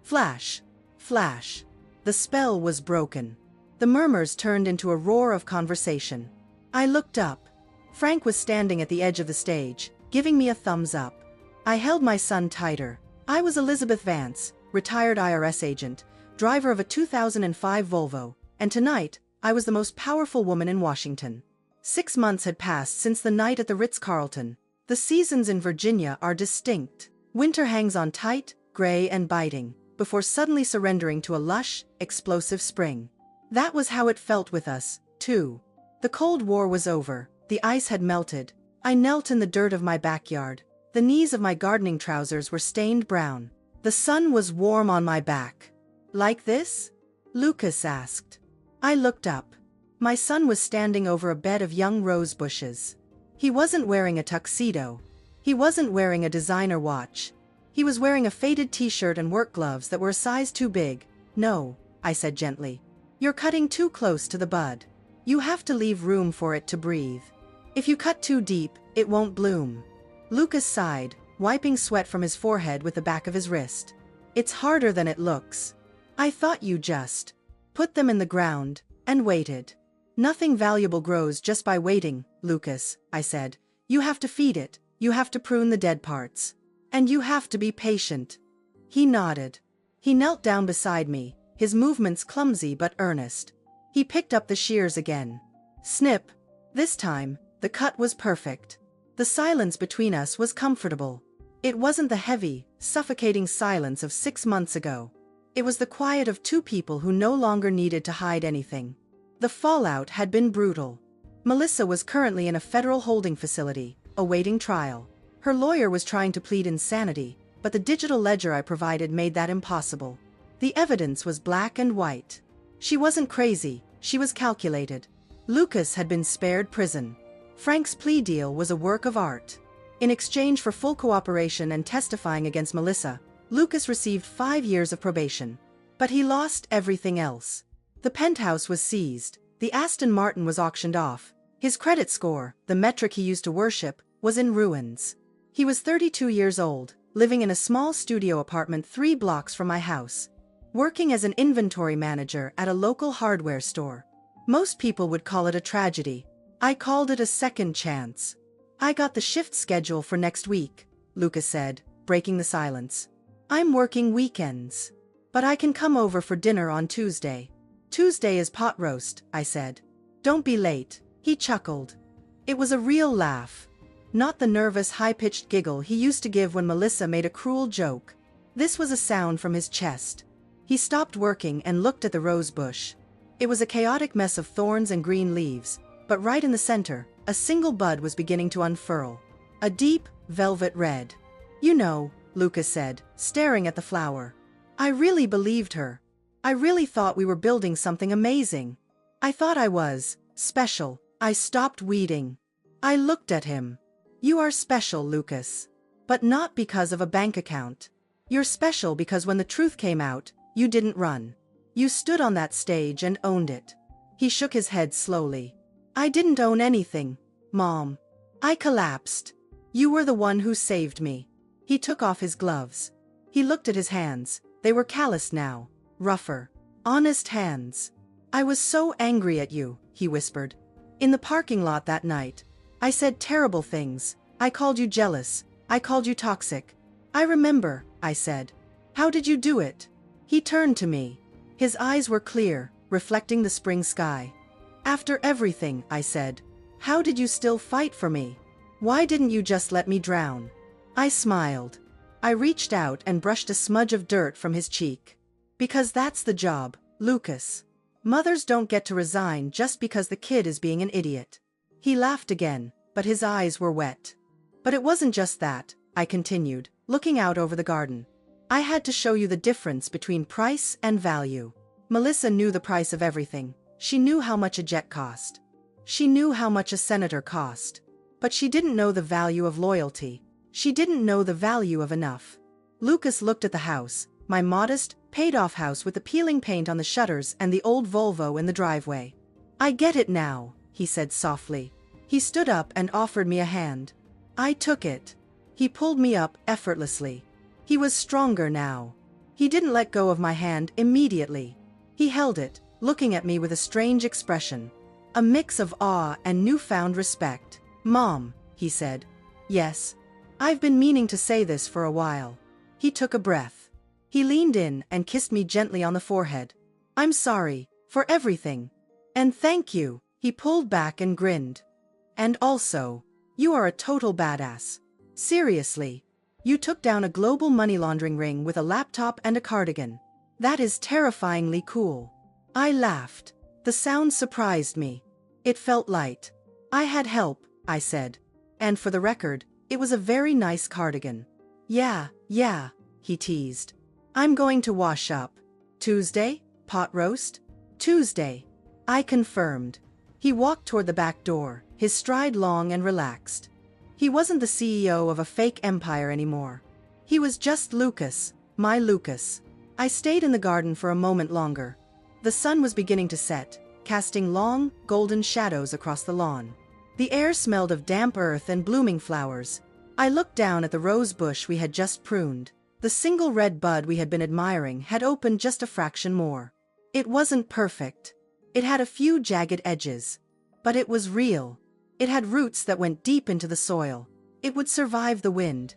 Flash. Flash. The spell was broken. The murmurs turned into a roar of conversation. I looked up. Frank was standing at the edge of the stage, giving me a thumbs up. I held my son tighter. I was Elizabeth Vance, retired IRS agent, driver of a 2005 Volvo, and tonight, I was the most powerful woman in Washington. 6 months had passed since the night at the Ritz-Carlton. The seasons in Virginia are distinct. Winter hangs on tight, gray and biting, before suddenly surrendering to a lush, explosive spring. That was how it felt with us, too. The Cold War was over, the ice had melted. I knelt in the dirt of my backyard. The knees of my gardening trousers were stained brown. The sun was warm on my back. Like this? Lucas asked. I looked up. My son was standing over a bed of young rose bushes. He wasn't wearing a tuxedo. He wasn't wearing a designer watch. He was wearing a faded t-shirt and work gloves that were a size too big. No, I said gently. You're cutting too close to the bud. You have to leave room for it to breathe. If you cut too deep, it won't bloom. Lucas sighed, wiping sweat from his forehead with the back of his wrist. It's harder than it looks. I thought you just put them in the ground and waited. Nothing valuable grows just by waiting, Lucas, I said. You have to feed it, you have to prune the dead parts. And you have to be patient. He nodded. He knelt down beside me, his movements clumsy but earnest. He picked up the shears again. Snip. This time, the cut was perfect. The silence between us was comfortable. It wasn't the heavy, suffocating silence of 6 months ago. It was the quiet of two people who no longer needed to hide anything. The fallout had been brutal. Melissa was currently in a federal holding facility, awaiting trial. Her lawyer was trying to plead insanity, but the digital ledger I provided made that impossible. The evidence was black and white. She wasn't crazy, she was calculated. Lucas had been spared prison. Frank's plea deal was a work of art. In exchange for full cooperation and testifying against Melissa, Lucas received 5 years of probation. But he lost everything else. The penthouse was seized, the Aston Martin was auctioned off. His credit score, the metric he used to worship, was in ruins. He was 32 years old, living in a small studio apartment 3 blocks from my house, working as an inventory manager at a local hardware store. Most people would call it a tragedy. I called it a second chance. I got the shift schedule for next week, Lucas said, breaking the silence. I'm working weekends. But I can come over for dinner on Tuesday. Tuesday is pot roast, I said. Don't be late, he chuckled. It was a real laugh. Not the nervous, high-pitched giggle he used to give when Melissa made a cruel joke. This was a sound from his chest. He stopped working and looked at the rose bush. It was a chaotic mess of thorns and green leaves, but right in the center, a single bud was beginning to unfurl. A deep, velvet red. You know, Lucas said, staring at the flower. I really believed her. I really thought we were building something amazing. I thought I was special. I stopped weeding. I looked at him. You are special, Lucas. But not because of a bank account. You're special because when the truth came out, you didn't run. You stood on that stage and owned it. He shook his head slowly. I didn't own anything, Mom. I collapsed. You were the one who saved me. He took off his gloves. He looked at his hands. They were calloused now. Rougher. Honest hands. I was so angry at you, he whispered. In the parking lot that night. I said terrible things. I called you jealous. I called you toxic. I remember, I said. How did you do it? He turned to me. His eyes were clear, reflecting the spring sky. After everything, I said. How did you still fight for me? Why didn't you just let me drown? I smiled. I reached out and brushed a smudge of dirt from his cheek. Because that's the job, Lucas. Mothers don't get to resign just because the kid is being an idiot. He laughed again, but his eyes were wet. But it wasn't just that, I continued, looking out over the garden. I had to show you the difference between price and value. Melissa knew the price of everything. She knew how much a jet cost. She knew how much a senator cost. But she didn't know the value of loyalty. She didn't know the value of enough. Lucas looked at the house, my modest, paid-off house with the peeling paint on the shutters and the old Volvo in the driveway. "I get it now," he said softly. He stood up and offered me a hand. I took it. He pulled me up effortlessly. He was stronger now. He didn't let go of my hand immediately. He held it, looking at me with a strange expression. A mix of awe and newfound respect. "Mom," he said. "Yes. I've been meaning to say this for a while." He took a breath. He leaned in and kissed me gently on the forehead. "I'm sorry for everything. And thank you." He pulled back and grinned. "And also, you are a total badass. Seriously. You took down a global money laundering ring with a laptop and a cardigan. That is terrifyingly cool." I laughed. The sound surprised me. It felt light. "I had help," I said. "And for the record, it was a very nice cardigan." Yeah, he teased. "I'm going to wash up." "Tuesday, pot roast?" "Tuesday," I confirmed. He walked toward the back door, his stride long and relaxed. He wasn't the CEO of a fake empire anymore. He was just Lucas, my Lucas. I stayed in the garden for a moment longer. The sun was beginning to set, casting long, golden shadows across the lawn. The air smelled of damp earth and blooming flowers. I looked down at the rose bush we had just pruned. The single red bud we had been admiring had opened just a fraction more. It wasn't perfect. It had a few jagged edges. But it was real. It had roots that went deep into the soil. It would survive the wind.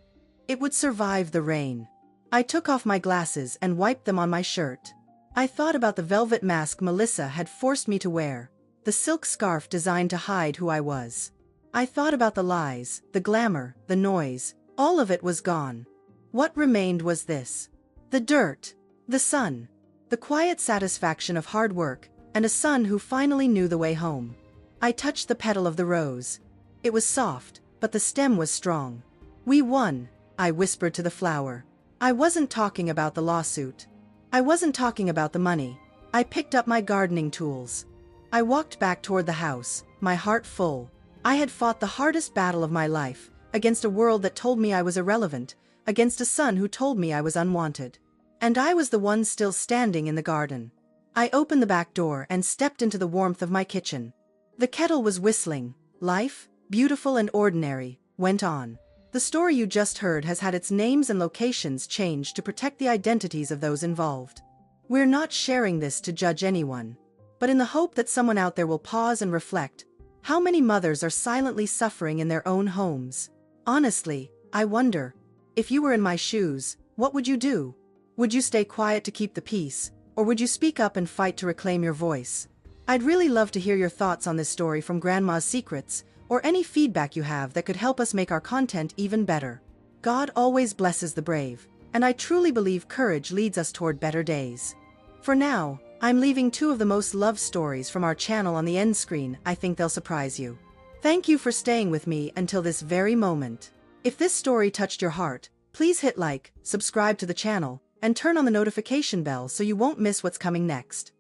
It would survive the rain. I took off my glasses and wiped them on my shirt. I thought about the velvet mask Melissa had forced me to wear, the silk scarf designed to hide who I was. I thought about the lies, the glamour, the noise. All of it was gone. What remained was this. The dirt. The sun. The quiet satisfaction of hard work, and a son who finally knew the way home. I touched the petal of the rose. It was soft, but the stem was strong. "We won," I whispered to the flower. I wasn't talking about the lawsuit. I wasn't talking about the money. I picked up my gardening tools. I walked back toward the house, my heart full. I had fought the hardest battle of my life, against a world that told me I was irrelevant, against a son who told me I was unwanted. And I was the one still standing in the garden. I opened the back door and stepped into the warmth of my kitchen. The kettle was whistling. Life, beautiful and ordinary, went on. The story you just heard has had its names and locations changed to protect the identities of those involved. We're not sharing this to judge anyone, but in the hope that someone out there will pause and reflect. How many mothers are silently suffering in their own homes? Honestly, I wonder, if you were in my shoes, what would you do? Would you stay quiet to keep the peace, or would you speak up and fight to reclaim your voice? I'd really love to hear your thoughts on this story from Grandma's Secrets, or any feedback you have that could help us make our content even better. God always blesses the brave, and I truly believe courage leads us toward better days. For now, I'm leaving 2 of the most loved stories from our channel on the end screen. I think they'll surprise you. Thank you for staying with me until this very moment. If this story touched your heart, please hit like, subscribe to the channel, and turn on the notification bell so you won't miss what's coming next.